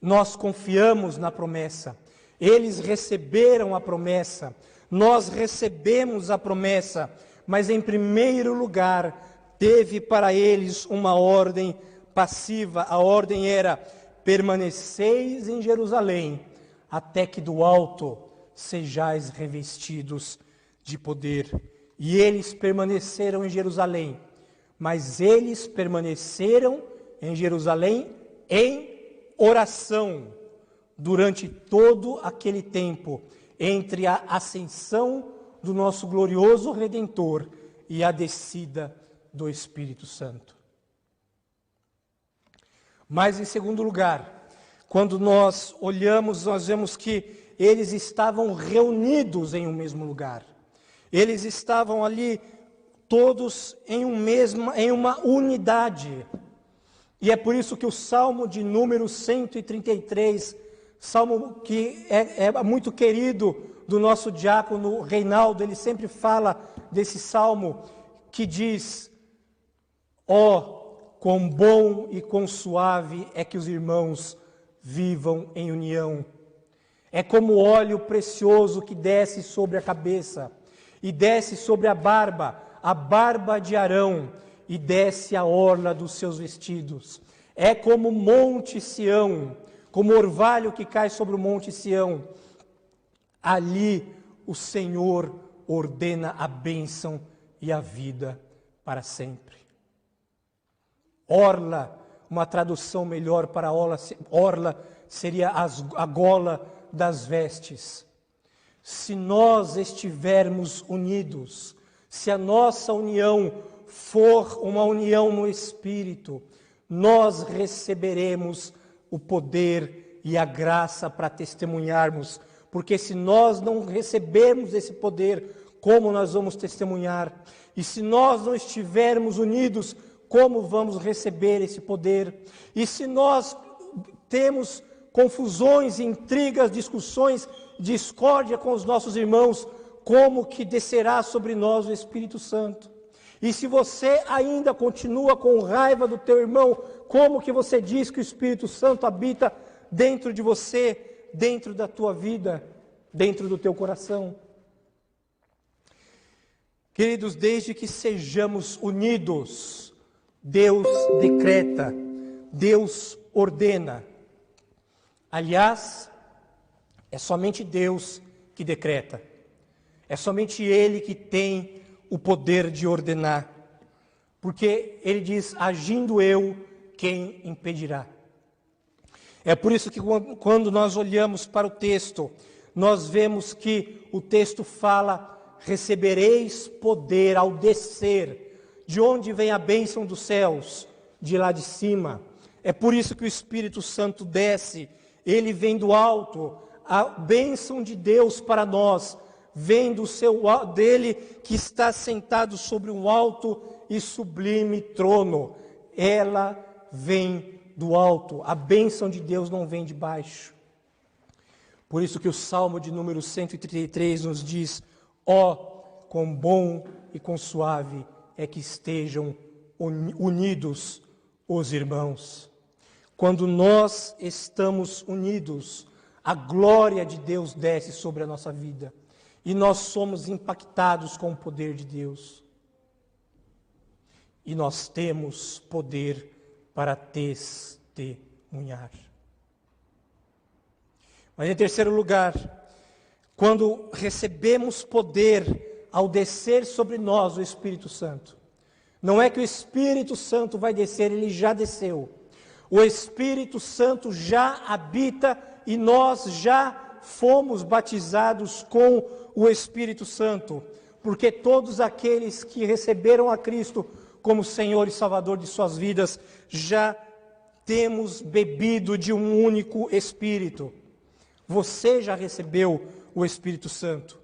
[SPEAKER 1] Nós confiamos na promessa. Eles receberam a promessa. Nós recebemos a promessa. Mas em primeiro lugar, teve para eles uma ordem passiva. A ordem era: permaneceis em Jerusalém, até que do alto sejais revestidos de poder. E eles permaneceram em Jerusalém, mas eles permaneceram em Jerusalém em oração, durante todo aquele tempo, entre a ascensão do nosso glorioso Redentor e a descida do Espírito Santo. Mas em segundo lugar, quando nós olhamos, nós vemos que eles estavam reunidos em um mesmo lugar. Eles estavam ali todos em uma unidade. E é por isso que o Salmo de número 133, salmo que é muito querido do nosso diácono Reinaldo, ele sempre fala desse salmo que diz: ó, quão bom e quão suave é que os irmãos vivam em união. É como óleo precioso que desce sobre a cabeça e desce sobre a barba de Arão, e desce a orla dos seus vestidos. É como monte Sião, como orvalho que cai sobre o monte Sião. Ali o Senhor ordena a bênção e a vida para sempre. Orla, uma tradução melhor para orla seria a gola das vestes. Se nós estivermos unidos, se a nossa união for uma união no Espírito, nós receberemos o poder e a graça para testemunharmos. Porque se nós não recebermos esse poder, como nós vamos testemunhar? E se nós não estivermos unidos, como vamos receber esse poder? E se nós temos confusões, intrigas, discussões, discórdia com os nossos irmãos, como que descerá sobre nós o Espírito Santo? E se você ainda continua com raiva do teu irmão, como que você diz que o Espírito Santo habita dentro de você, dentro da tua vida, dentro do teu coração. Queridos, desde que sejamos unidos, Deus decreta, Deus ordena. Aliás, é somente Deus que decreta. É somente Ele que tem o poder de ordenar. Porque Ele diz, agindo eu, quem impedirá? É por isso que quando nós olhamos para o texto, nós vemos que o texto fala, recebereis poder ao descer. De onde vem a bênção dos céus? De lá de cima. É por isso que o Espírito Santo desce. Ele vem do alto. A bênção de Deus para nós vem dele que está sentado sobre um alto e sublime trono. Ela vem do alto. A bênção de Deus não vem de baixo. Por isso que o Salmo de número 133 nos diz, ó, quão bom e quão suave é que estejam unidos os irmãos. Quando nós estamos unidos, a glória de Deus desce sobre a nossa vida. E nós somos impactados com o poder de Deus. E nós temos poder para testemunhar. Mas em terceiro lugar, quando recebemos poder ao descer sobre nós o Espírito Santo, não é que o Espírito Santo vai descer, ele já desceu. O Espírito Santo já habita e nós já fomos batizados com o Espírito Santo, porque todos aqueles que receberam a Cristo como Senhor e Salvador de suas vidas, já temos bebido de um único Espírito. Você já recebeu o Espírito Santo.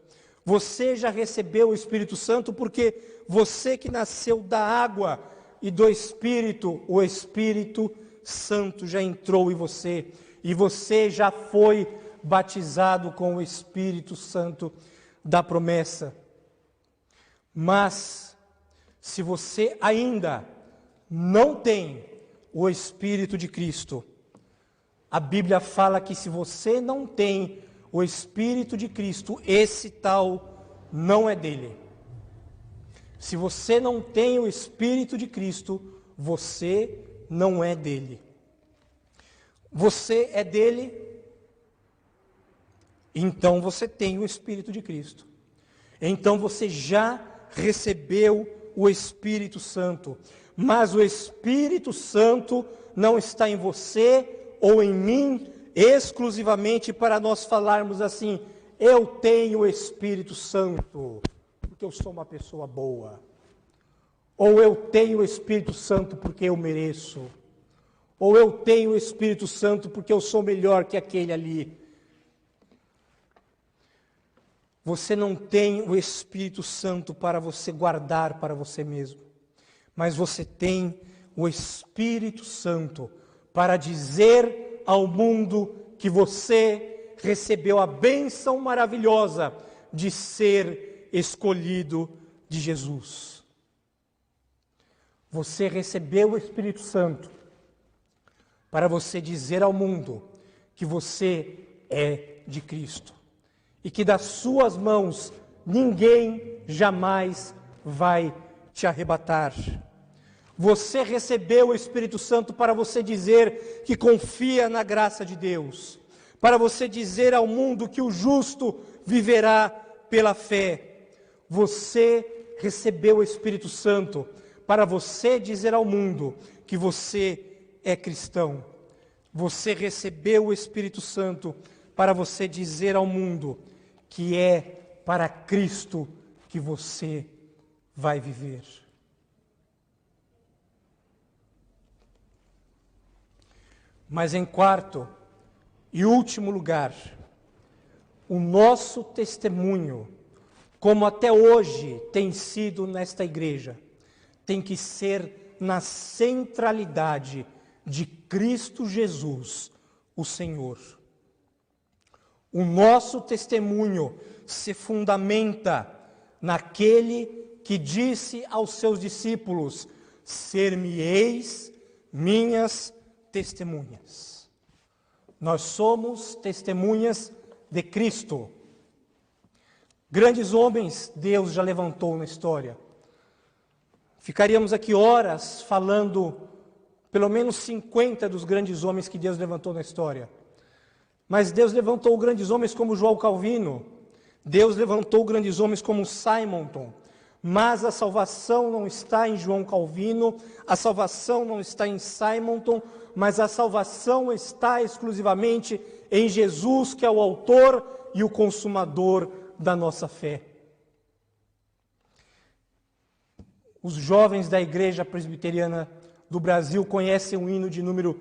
[SPEAKER 1] Você já recebeu o Espírito Santo porque você que nasceu da água e do Espírito, o Espírito Santo já entrou em você. E você já foi batizado com o Espírito Santo da promessa. Mas, se você ainda não tem o Espírito de Cristo, a Bíblia fala que se você não tem o Espírito de Cristo, esse tal não é dele. Se você não tem o Espírito de Cristo, você não é dele. Você é dele, então você tem o Espírito de Cristo. Então você já recebeu o Espírito Santo. Mas o Espírito Santo não está em você ou em mim exclusivamente para nós falarmos assim, eu tenho o Espírito Santo, porque eu sou uma pessoa boa. Ou eu tenho o Espírito Santo porque eu mereço. Ou eu tenho o Espírito Santo porque eu sou melhor que aquele ali. Você não tem o Espírito Santo para você guardar para você mesmo. Mas você tem o Espírito Santo para dizer ao mundo que você recebeu a bênção maravilhosa de ser escolhido de Jesus. Você recebeu o Espírito Santo para você dizer ao mundo que você é de Cristo. E que das suas mãos ninguém jamais vai te arrebatar. Você recebeu o Espírito Santo para você dizer que confia na graça de Deus. Para você dizer ao mundo que o justo viverá pela fé. Você recebeu o Espírito Santo para você dizer ao mundo que você é cristão. Você recebeu o Espírito Santo para você dizer ao mundo que é para Cristo que você vai viver. Mas em quarto e último lugar, o nosso testemunho, como até hoje tem sido nesta igreja, tem que ser na centralidade de Cristo Jesus, o Senhor. O nosso testemunho se fundamenta naquele que disse aos seus discípulos, ser-me-eis minhas testemunhas. Nós somos testemunhas de Cristo. Grandes homens Deus já levantou na história. Ficaríamos aqui horas falando pelo menos 50 dos grandes homens que Deus levantou na história. Mas Deus levantou grandes homens como João Calvino. Deus levantou grandes homens como Simonton. Mas a salvação não está em João Calvino, a salvação não está em Simonton, mas a salvação está exclusivamente em Jesus, que é o autor e o consumador da nossa fé. Os jovens da Igreja Presbiteriana do Brasil conhecem o hino de número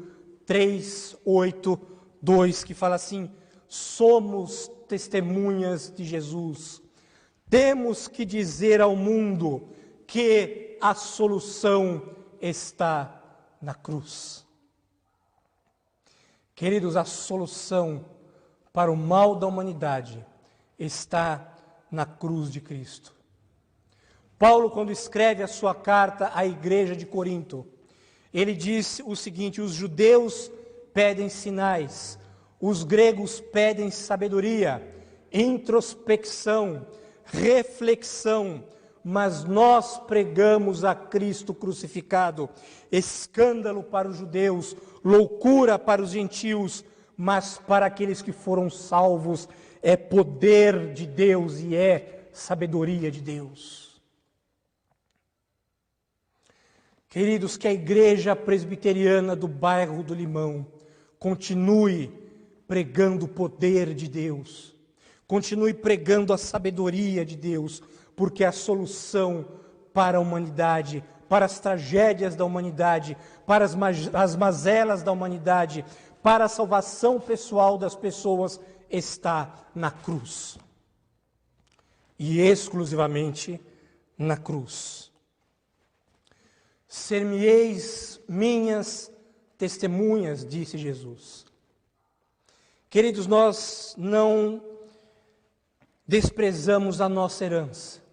[SPEAKER 1] 382, que fala assim: somos testemunhas de Jesus. Temos que dizer ao mundo que a solução está na cruz. Queridos, a solução para o mal da humanidade está na cruz de Cristo. Paulo, quando escreve a sua carta à igreja de Corinto, ele diz o seguinte: os judeus pedem sinais, os gregos pedem sabedoria, introspecção, reflexão, mas nós pregamos a Cristo crucificado, escândalo para os judeus, loucura para os gentios, mas para aqueles que foram salvos é poder de Deus e é sabedoria de Deus. Queridos, que a Igreja Presbiteriana do bairro do Limão continue pregando o poder de Deus, continue pregando a sabedoria de Deus, porque a solução para a humanidade, para as tragédias da humanidade, para as mazelas da humanidade, para a salvação pessoal das pessoas, está na cruz. E exclusivamente na cruz. Ser-me-eis minhas testemunhas, disse Jesus. Queridos, nós não desprezamos a nossa herança.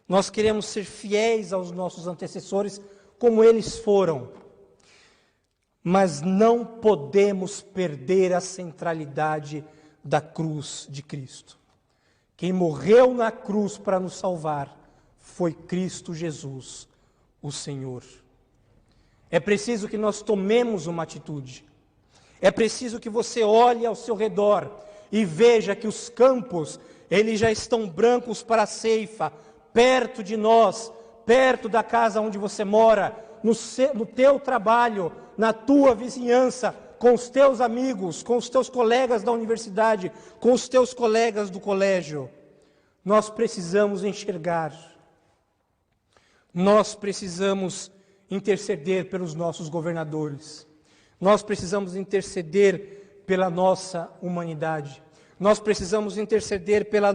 [SPEAKER 1] Nós queremos ser fiéis aos nossos antecessores, como eles foram. Mas não podemos perder a centralidade da cruz de Cristo. Quem morreu na cruz para nos salvar foi Cristo Jesus, o Senhor. É preciso que nós tomemos uma atitude. É preciso que você olhe ao seu redor e veja que os campos, eles já estão brancos para a ceifa, perto de nós, perto da casa onde você mora, no teu trabalho, na tua vizinhança, com os teus amigos, com os teus colegas da universidade, com os teus colegas do colégio. Nós precisamos enxergar. Nós precisamos interceder pelos nossos governadores. Nós precisamos interceder pela nossa humanidade. Nós precisamos interceder pelas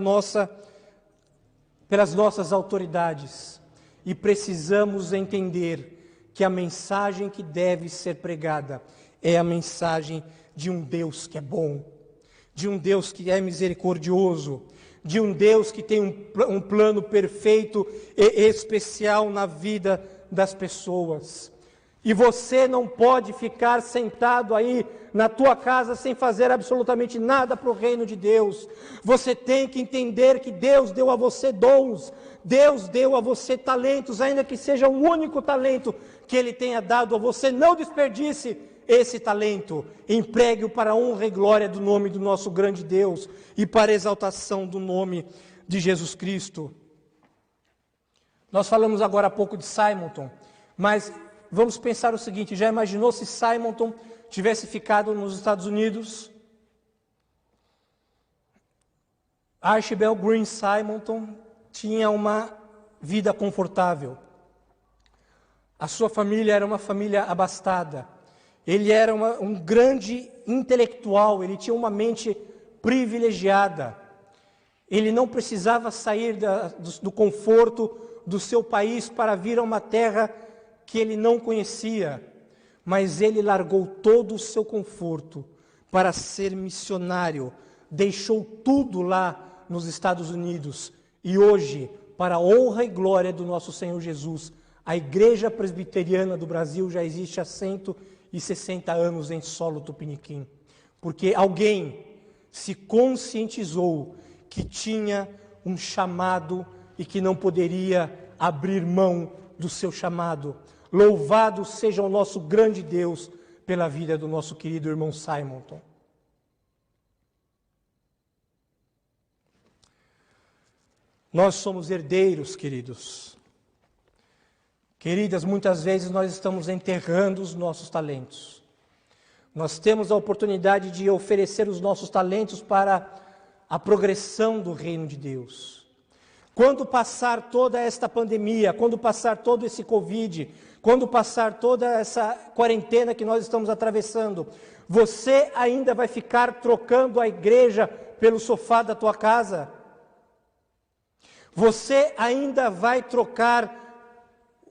[SPEAKER 1] nossas autoridades. E precisamos entender que a mensagem que deve ser pregada é a mensagem de um Deus que é bom, de um Deus que é misericordioso, de um Deus que tem um plano perfeito e especial na vida das pessoas. E você não pode ficar sentado aí na tua casa sem fazer absolutamente nada para o reino de Deus. Você tem que entender que Deus deu a você dons, Deus deu a você talentos, ainda que seja um único talento que Ele tenha dado a você. Não desperdice esse talento, empregue-o para a honra e glória do nome do nosso grande Deus e para a exaltação do nome de Jesus Cristo. Nós falamos agora há pouco de Simonton, mas vamos pensar o seguinte: já imaginou se Simonton tivesse ficado nos Estados Unidos? Archibald Green Simonton tinha uma vida confortável. A sua família era uma família abastada. Ele era um grande intelectual, ele tinha uma mente privilegiada. Ele não precisava sair do conforto do seu país para vir a uma terra que ele não conhecia, mas ele largou todo o seu conforto para ser missionário, deixou tudo lá nos Estados Unidos e hoje, para a honra e glória do nosso Senhor Jesus, a Igreja Presbiteriana do Brasil já existe há 160 anos em solo tupiniquim. porque alguém se conscientizou que tinha um chamado e que não poderia abrir mão do seu chamado. Louvado seja o nosso grande Deus pela vida do nosso querido irmão Simonton. Nós somos herdeiros, queridos. Queridas, muitas vezes nós estamos enterrando os nossos talentos. Nós temos a oportunidade de oferecer os nossos talentos para a progressão do reino de Deus. Quando passar toda esta pandemia, quando passar todo esse Covid, quando passar toda essa quarentena que nós estamos atravessando, você ainda vai ficar trocando a igreja pelo sofá da tua casa? Você ainda vai trocar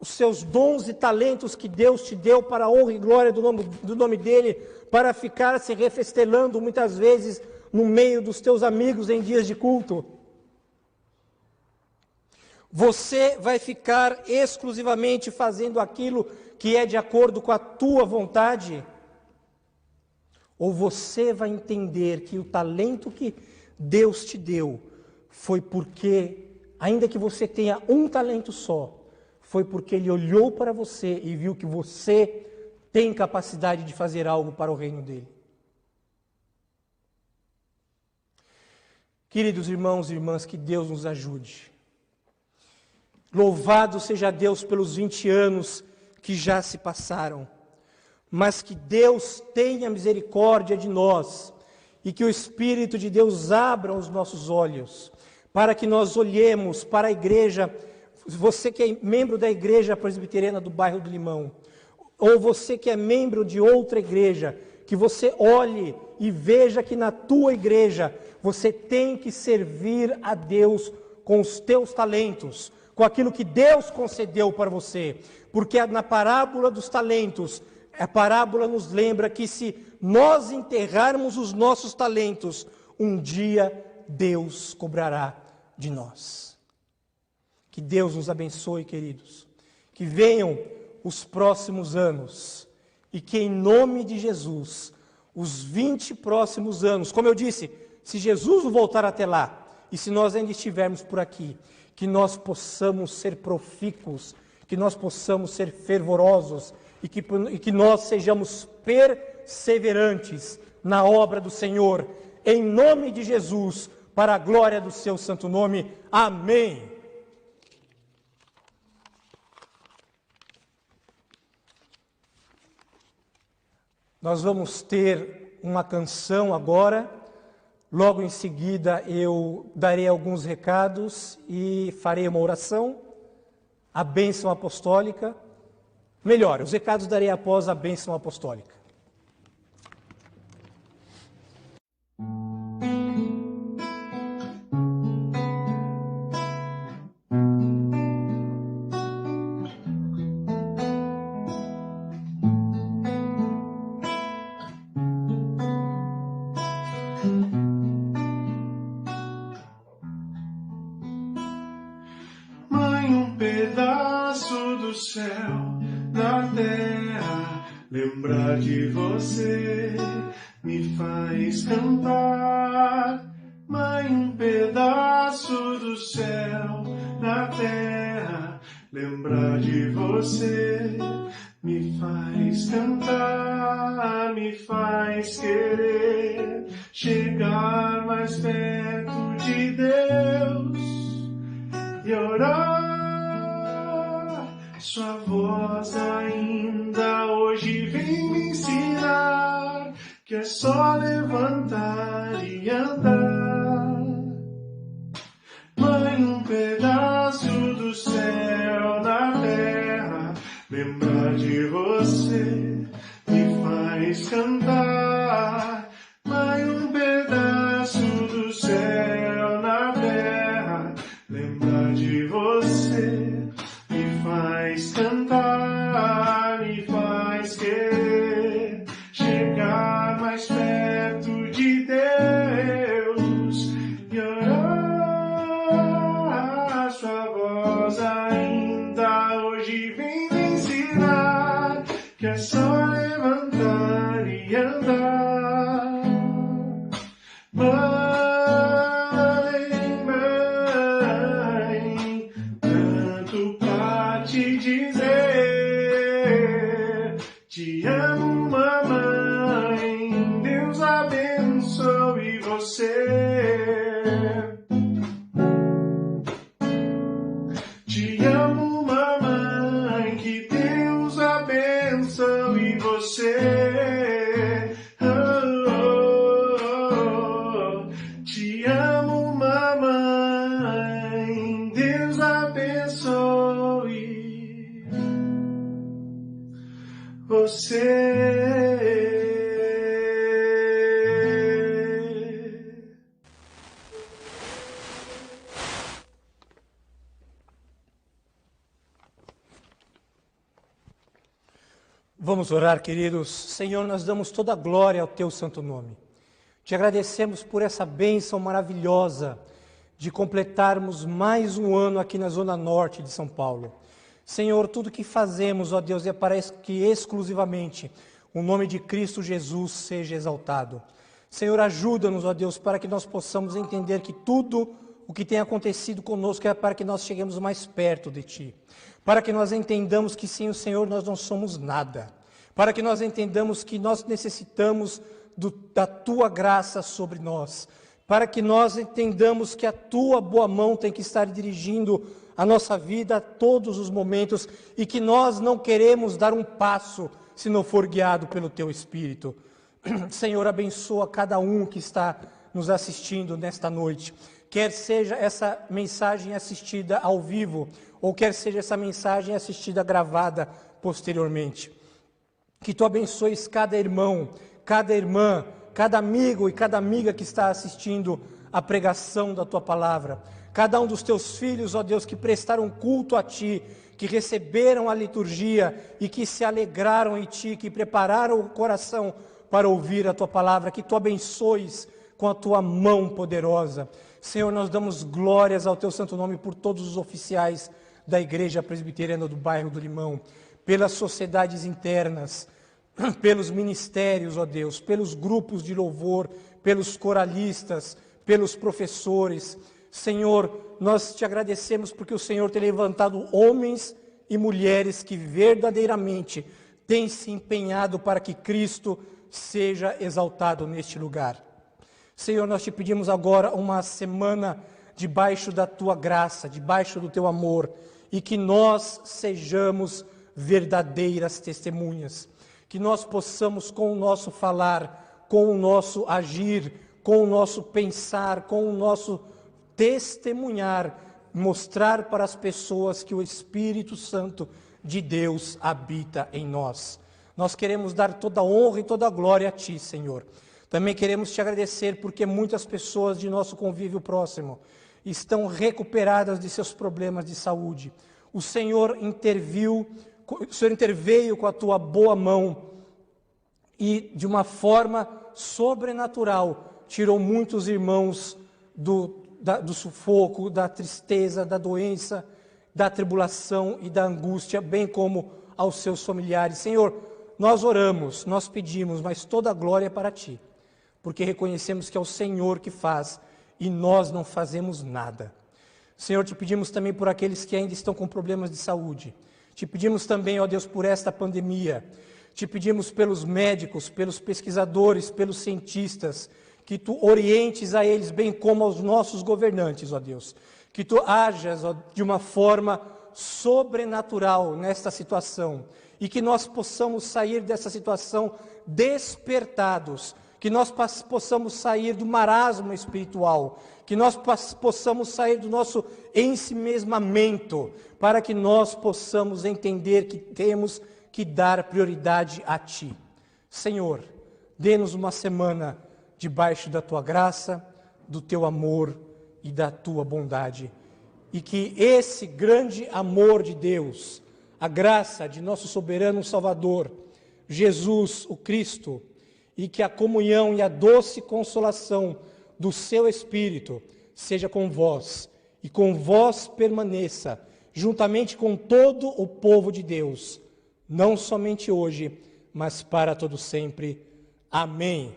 [SPEAKER 1] os seus dons e talentos que Deus te deu para a honra e glória do nome dEle, para ficar se refestelando muitas vezes no meio dos teus amigos em dias de culto? Você vai ficar exclusivamente fazendo aquilo que é de acordo com a tua vontade? Ou você vai entender que o talento que Deus te deu foi porque, ainda que você tenha um talento só, foi porque Ele olhou para você e viu que você tem capacidade de fazer algo para o reino dEle? Queridos irmãos e irmãs, que Deus nos ajude. Louvado seja Deus pelos 20 anos que já se passaram, mas que Deus tenha misericórdia de nós e que o Espírito de Deus abra os nossos olhos, para que nós olhemos para a igreja. Você que é membro da igreja presbiteriana do bairro do Limão, ou você que é membro de outra igreja, que você olhe e veja que na tua igreja você tem que servir a Deus com os teus talentos, com aquilo que Deus concedeu para você. Porque na parábola dos talentos, a parábola nos lembra que se nós enterrarmos os nossos talentos, um dia Deus cobrará de nós. Que Deus nos abençoe, queridos. Que venham os próximos anos e que em nome de Jesus, os 20 próximos anos, como eu disse, se Jesus não voltar até lá e se nós ainda estivermos por aqui, que nós possamos ser profícuos, que nós possamos ser fervorosos e que nós sejamos perseverantes na obra do Senhor, em nome de Jesus, para a glória do seu santo nome. Amém. Nós vamos ter uma canção agora, logo em seguida eu darei alguns recados e farei uma oração, a bênção apostólica. Melhor, os recados darei após a bênção apostólica.
[SPEAKER 3] Pedaço do céu na terra, lembrar de você me faz cantar. Mãe, um pedaço do céu na terra, lembrar de você me faz cantar, me faz querer chegar mais perto de Deus e orar. Sua voz ainda hoje vem me ensinar que é só levantar e andar. Mãe, um pedaço do céu na terra, lembrar de você me faz cantar. Mãe, um pedaço do céu na terra, lembrar de você me faz cantar, me faz querer chegar mais perto de Deus e orar. Sua voz ainda hoje vem me ensinar que é só levantar e andar. eu sei.
[SPEAKER 1] Vamos orar, queridos. Senhor, nós damos toda a glória ao Teu santo nome. Te agradecemos por essa bênção maravilhosa de completarmos mais um ano aqui na Zona Norte de São Paulo. Senhor, tudo que fazemos, ó Deus, é para que exclusivamente o nome de Cristo Jesus seja exaltado. Senhor, ajuda-nos, ó Deus, para que nós possamos entender que tudo o que tem acontecido conosco é para que nós cheguemos mais perto de Ti. Para que nós entendamos que sem o Senhor nós não somos nada. Para que nós entendamos que nós necessitamos da Tua graça sobre nós. Para que nós entendamos que a Tua boa mão tem que estar dirigindo a nossa vida a todos os momentos e que nós não queremos dar um passo se não for guiado pelo Teu Espírito. Senhor, abençoa cada um que está nos assistindo nesta noite. Quer seja essa mensagem assistida ao vivo, ou quer seja essa mensagem assistida gravada posteriormente. Que Tu abençoes cada irmão, cada irmã, cada amigo e cada amiga que está assistindo a pregação da Tua palavra. Cada um dos Teus filhos, ó Deus, que prestaram culto a Ti, que receberam a liturgia e que se alegraram em Ti, que prepararam o coração para ouvir a Tua palavra. Que Tu abençoes com a Tua mão poderosa. Senhor, nós damos glórias ao Teu santo nome por todos os oficiais da Igreja Presbiteriana do Bairro do Limão, pelas sociedades internas, pelos ministérios, ó Deus, pelos grupos de louvor, pelos coralistas, pelos professores. Senhor, nós Te agradecemos porque o Senhor tem levantado homens e mulheres que verdadeiramente têm se empenhado para que Cristo seja exaltado neste lugar. Senhor, nós Te pedimos agora uma semana debaixo da Tua graça, debaixo do Teu amor, e que nós sejamos verdadeiras testemunhas, que nós possamos com o nosso falar, com o nosso agir, com o nosso pensar, com o nosso testemunhar, mostrar para as pessoas que o Espírito Santo de Deus habita em nós. Nós queremos dar toda a honra e toda a glória a Ti, Senhor. Também queremos Te agradecer porque muitas pessoas de nosso convívio próximo estão recuperadas de seus problemas de saúde. O Senhor interveio com a Tua boa mão e de uma forma sobrenatural tirou muitos irmãos do sufoco, da tristeza, da doença, da tribulação e da angústia, bem como aos seus familiares. Senhor, nós oramos, nós pedimos, mas toda a glória é para Ti, porque reconhecemos que é o Senhor que faz e nós não fazemos nada. Senhor, Te pedimos também por aqueles que ainda estão com problemas de saúde. Te pedimos também, ó Deus, por esta pandemia. Te pedimos pelos médicos, pelos pesquisadores, pelos cientistas, que Tu orientes a eles, bem como aos nossos governantes, ó Deus. Que Tu hajas, ó, de uma forma sobrenatural nesta situação e que nós possamos sair dessa situação despertados, que nós possamos sair do marasmo espiritual, que nós possamos sair do nosso ensimesmamento, para que nós possamos entender que temos que dar prioridade a Ti. Senhor, dê-nos uma semana debaixo da Tua graça, do Teu amor e da Tua bondade, e que esse grande amor de Deus, a graça de nosso soberano Salvador, Jesus, o Cristo, e que a comunhão e a doce consolação do Seu Espírito seja com vós, e com vós permaneça, juntamente com todo o povo de Deus, não somente hoje, mas para todo sempre. Amém.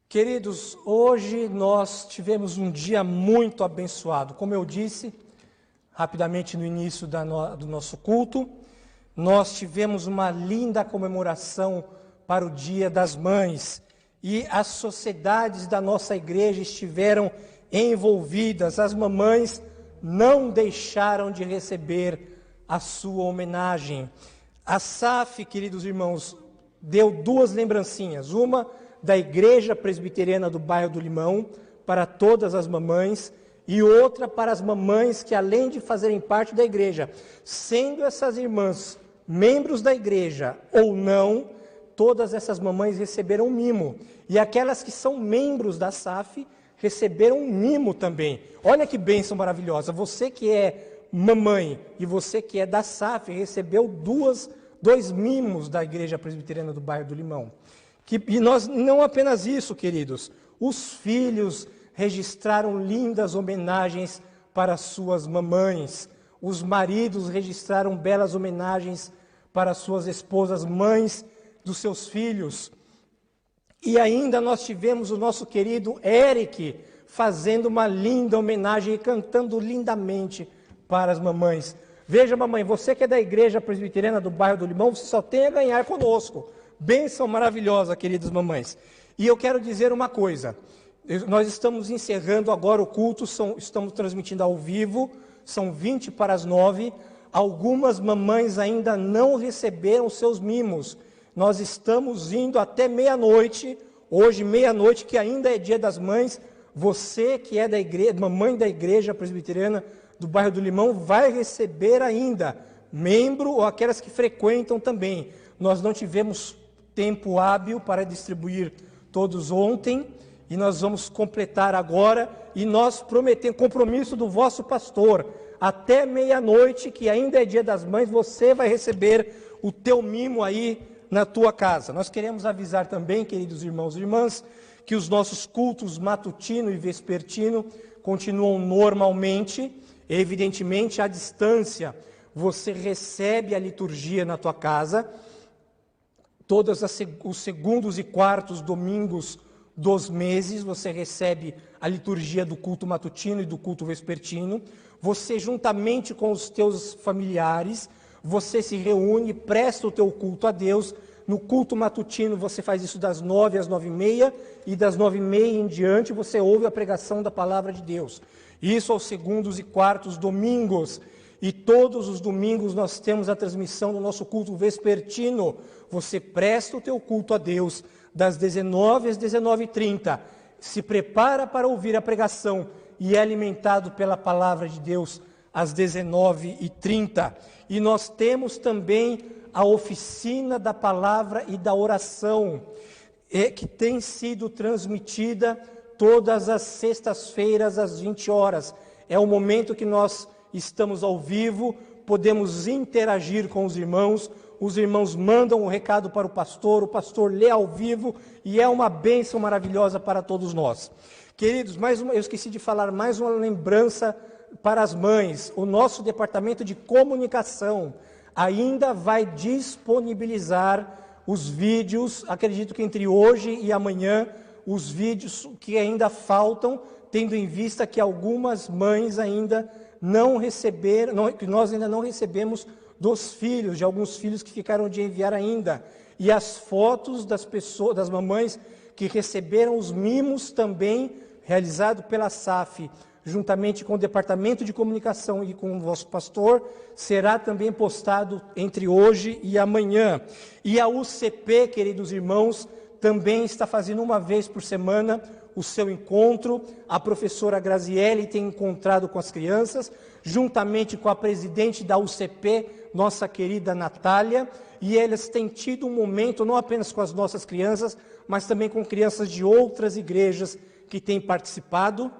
[SPEAKER 1] Queridos, hoje nós tivemos um dia muito abençoado. Como eu disse, rapidamente no início do nosso culto, nós tivemos uma linda comemoração para o Dia das Mães. E as sociedades da nossa igreja estiveram envolvidas. As mamães não deixaram de receber a sua homenagem. A SAF, queridos irmãos, deu 2 lembrancinhas, uma da Igreja Presbiteriana do Bairro do Limão, para todas as mamães, e outra para as mamães que, além de fazerem parte da igreja, sendo essas irmãs membros da igreja ou não, todas essas mamães receberam um mimo. E aquelas que são membros da SAF receberam um mimo também. Olha que bênção maravilhosa. Você que é mamãe e você que é da SAF recebeu 2 mimos da Igreja Presbiteriana do Bairro do Limão. E nós, não apenas isso, queridos, os filhos registraram lindas homenagens para suas mamães. Os maridos registraram belas homenagens para suas esposas, mães dos seus filhos. E ainda nós tivemos o nosso querido Eric fazendo uma linda homenagem e cantando lindamente para as mamães. Veja, mamãe, você que é da Igreja Presbiteriana do Bairro do Limão, você só tem a ganhar conosco. Bênção maravilhosa, queridas mamães. E eu quero dizer uma coisa. Nós estamos encerrando agora o culto, estamos transmitindo ao vivo, são 20:09. Algumas mamães ainda não receberam seus mimos. Nós estamos indo até meia-noite, hoje meia-noite, que ainda é dia das mães. Você que é da igreja, mamãe da Igreja Presbiteriana do Bairro do Limão, vai receber ainda, membro ou aquelas que frequentam também. Nós não tivemos tempo hábil para distribuir todos ontem, e nós vamos completar agora, e nós prometemos, compromisso do vosso pastor, até meia-noite, que ainda é dia das mães, você vai receber o teu mimo aí na tua casa. Nós queremos avisar também, queridos irmãos e irmãs, que os nossos cultos matutino e vespertino continuam normalmente, evidentemente à distância. Você recebe a liturgia na tua casa, todos os segundos e quartos domingos dos meses, você recebe a liturgia do culto matutino e do culto vespertino. Você, juntamente com os teus familiares, você se reúne, presta o teu culto a Deus. No culto matutino você faz isso das 9 às 9:30, e das 9:30 em diante você ouve a pregação da palavra de Deus. Isso aos segundos e quartos domingos. E todos os domingos nós temos a transmissão do nosso culto vespertino. Você presta o teu culto a Deus das 19 às 19:30. Se prepara para ouvir a pregação e é alimentado pela palavra de Deus às 19:30. E nós temos também a oficina da palavra e da oração, que tem sido transmitida todas as sextas-feiras às 20 horas. É o momento que nós estamos ao vivo, podemos interagir com os irmãos mandam um recado para o pastor lê ao vivo, e é uma bênção maravilhosa para todos nós. Queridos, eu esqueci de falar mais uma lembrança para as mães. O nosso departamento de comunicação ainda vai disponibilizar os vídeos, acredito que entre hoje e amanhã, os vídeos que ainda faltam, tendo em vista que algumas mães ainda não receberam, que nós ainda não recebemos dos filhos, de alguns filhos que ficaram de enviar ainda. E as fotos das pessoas, das mamães que receberam os mimos também, realizado pela SAF, juntamente com o Departamento de Comunicação e com o vosso pastor, será também postado entre hoje e amanhã. E a UCP, queridos irmãos, também está fazendo uma vez por semana o seu encontro. A professora Graziele tem encontrado com as crianças, juntamente com a presidente da UCP, nossa querida Natália, e eles têm tido um momento, não apenas com as nossas crianças, mas também com crianças de outras igrejas que têm participado,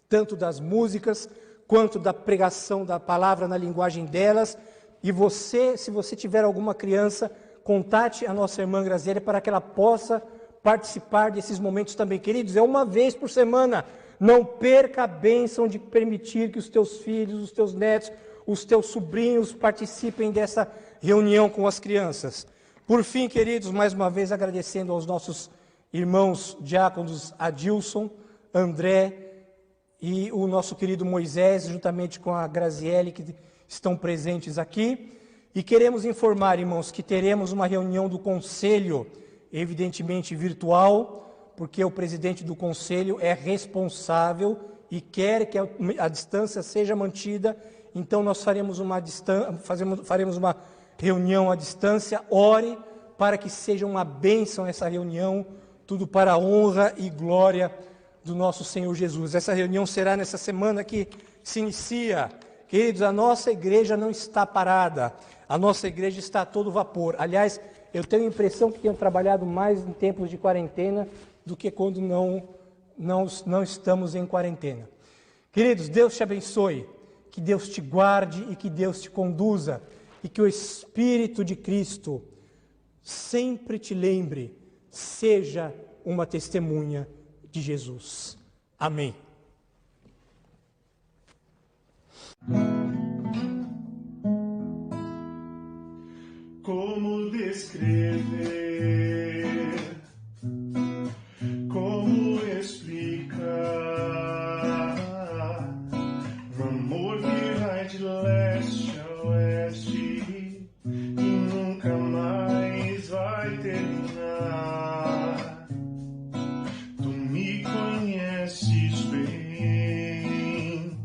[SPEAKER 1] tanto das músicas, quanto da pregação da palavra na linguagem delas. E você, se você tiver alguma criança, contate a nossa irmã Graziele para que ela possa participar desses momentos também. Queridos, é uma vez por semana. Não perca a bênção de permitir que os teus filhos, os teus netos, os teus sobrinhos participem dessa reunião com as crianças. Por fim, queridos, mais uma vez agradecendo aos nossos irmãos diáconos Adilson, André e o nosso querido Moisés, juntamente com a Graziele, que estão presentes aqui. E queremos informar, irmãos, que teremos uma reunião do conselho, evidentemente virtual, porque o presidente do conselho é responsável e quer que a distância seja mantida. Então nós faremos uma reunião à distância. Ore para que seja uma bênção essa reunião, tudo para a honra e glória do nosso Senhor Jesus. Essa reunião será nessa semana que se inicia. Queridos, a nossa igreja não está parada, a nossa igreja está a todo vapor. Aliás, eu tenho a impressão que tenho trabalhado mais em tempos de quarentena do que quando não estamos em quarentena. Queridos, Deus te abençoe, que Deus te guarde e que Deus te conduza, e que o Espírito de Cristo sempre te lembre, seja uma testemunha de Jesus. Amém.
[SPEAKER 3] Como descrever, como explicar o amor que vai de leste a oeste e nunca mais vai terminar. Tu me conheces bem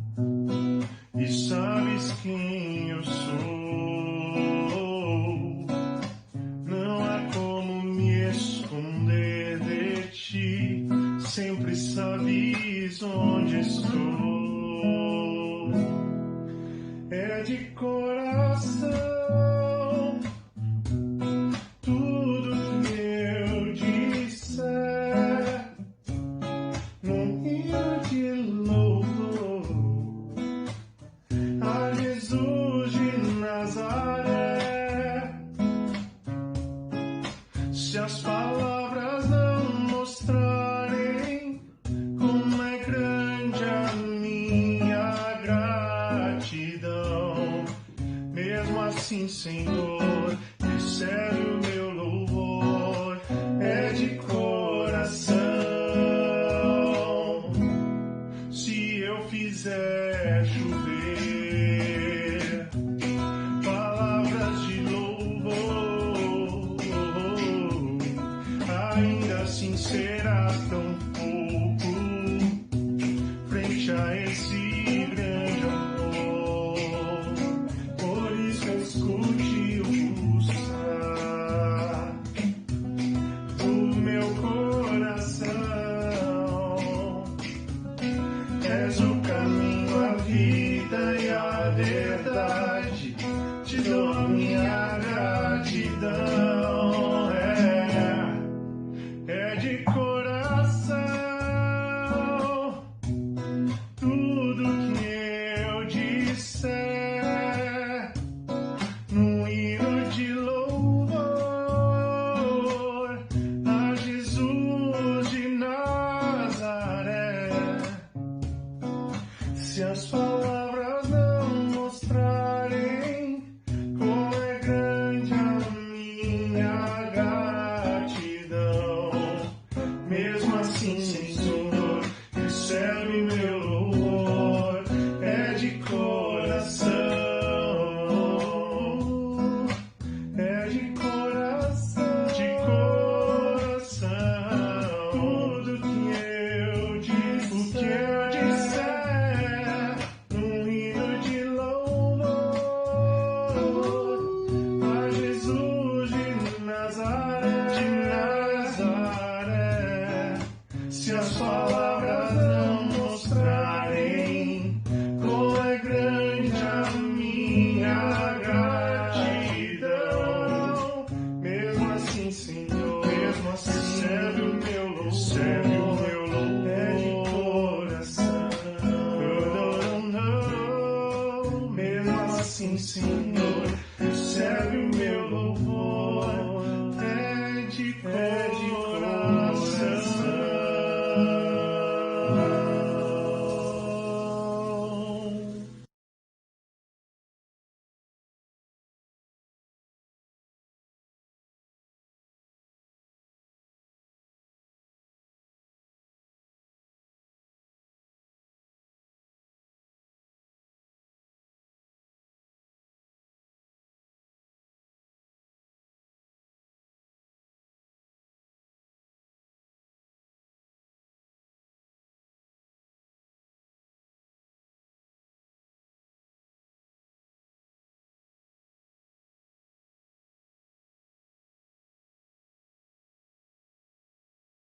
[SPEAKER 3] e sabes quem eu sou. Sempre sabes onde estou. É de coração tudo que eu disser, num hino de louvor a Jesus de Nazaré. Se as palavras não mostrarem como é grande a minha gratidão, mesmo assim, Senhor, recebe o meu louvor, é de coração. Se eu fizer chover palavras de louvor, ainda assim será tão pouco frente a esse grande amor. Por isso escute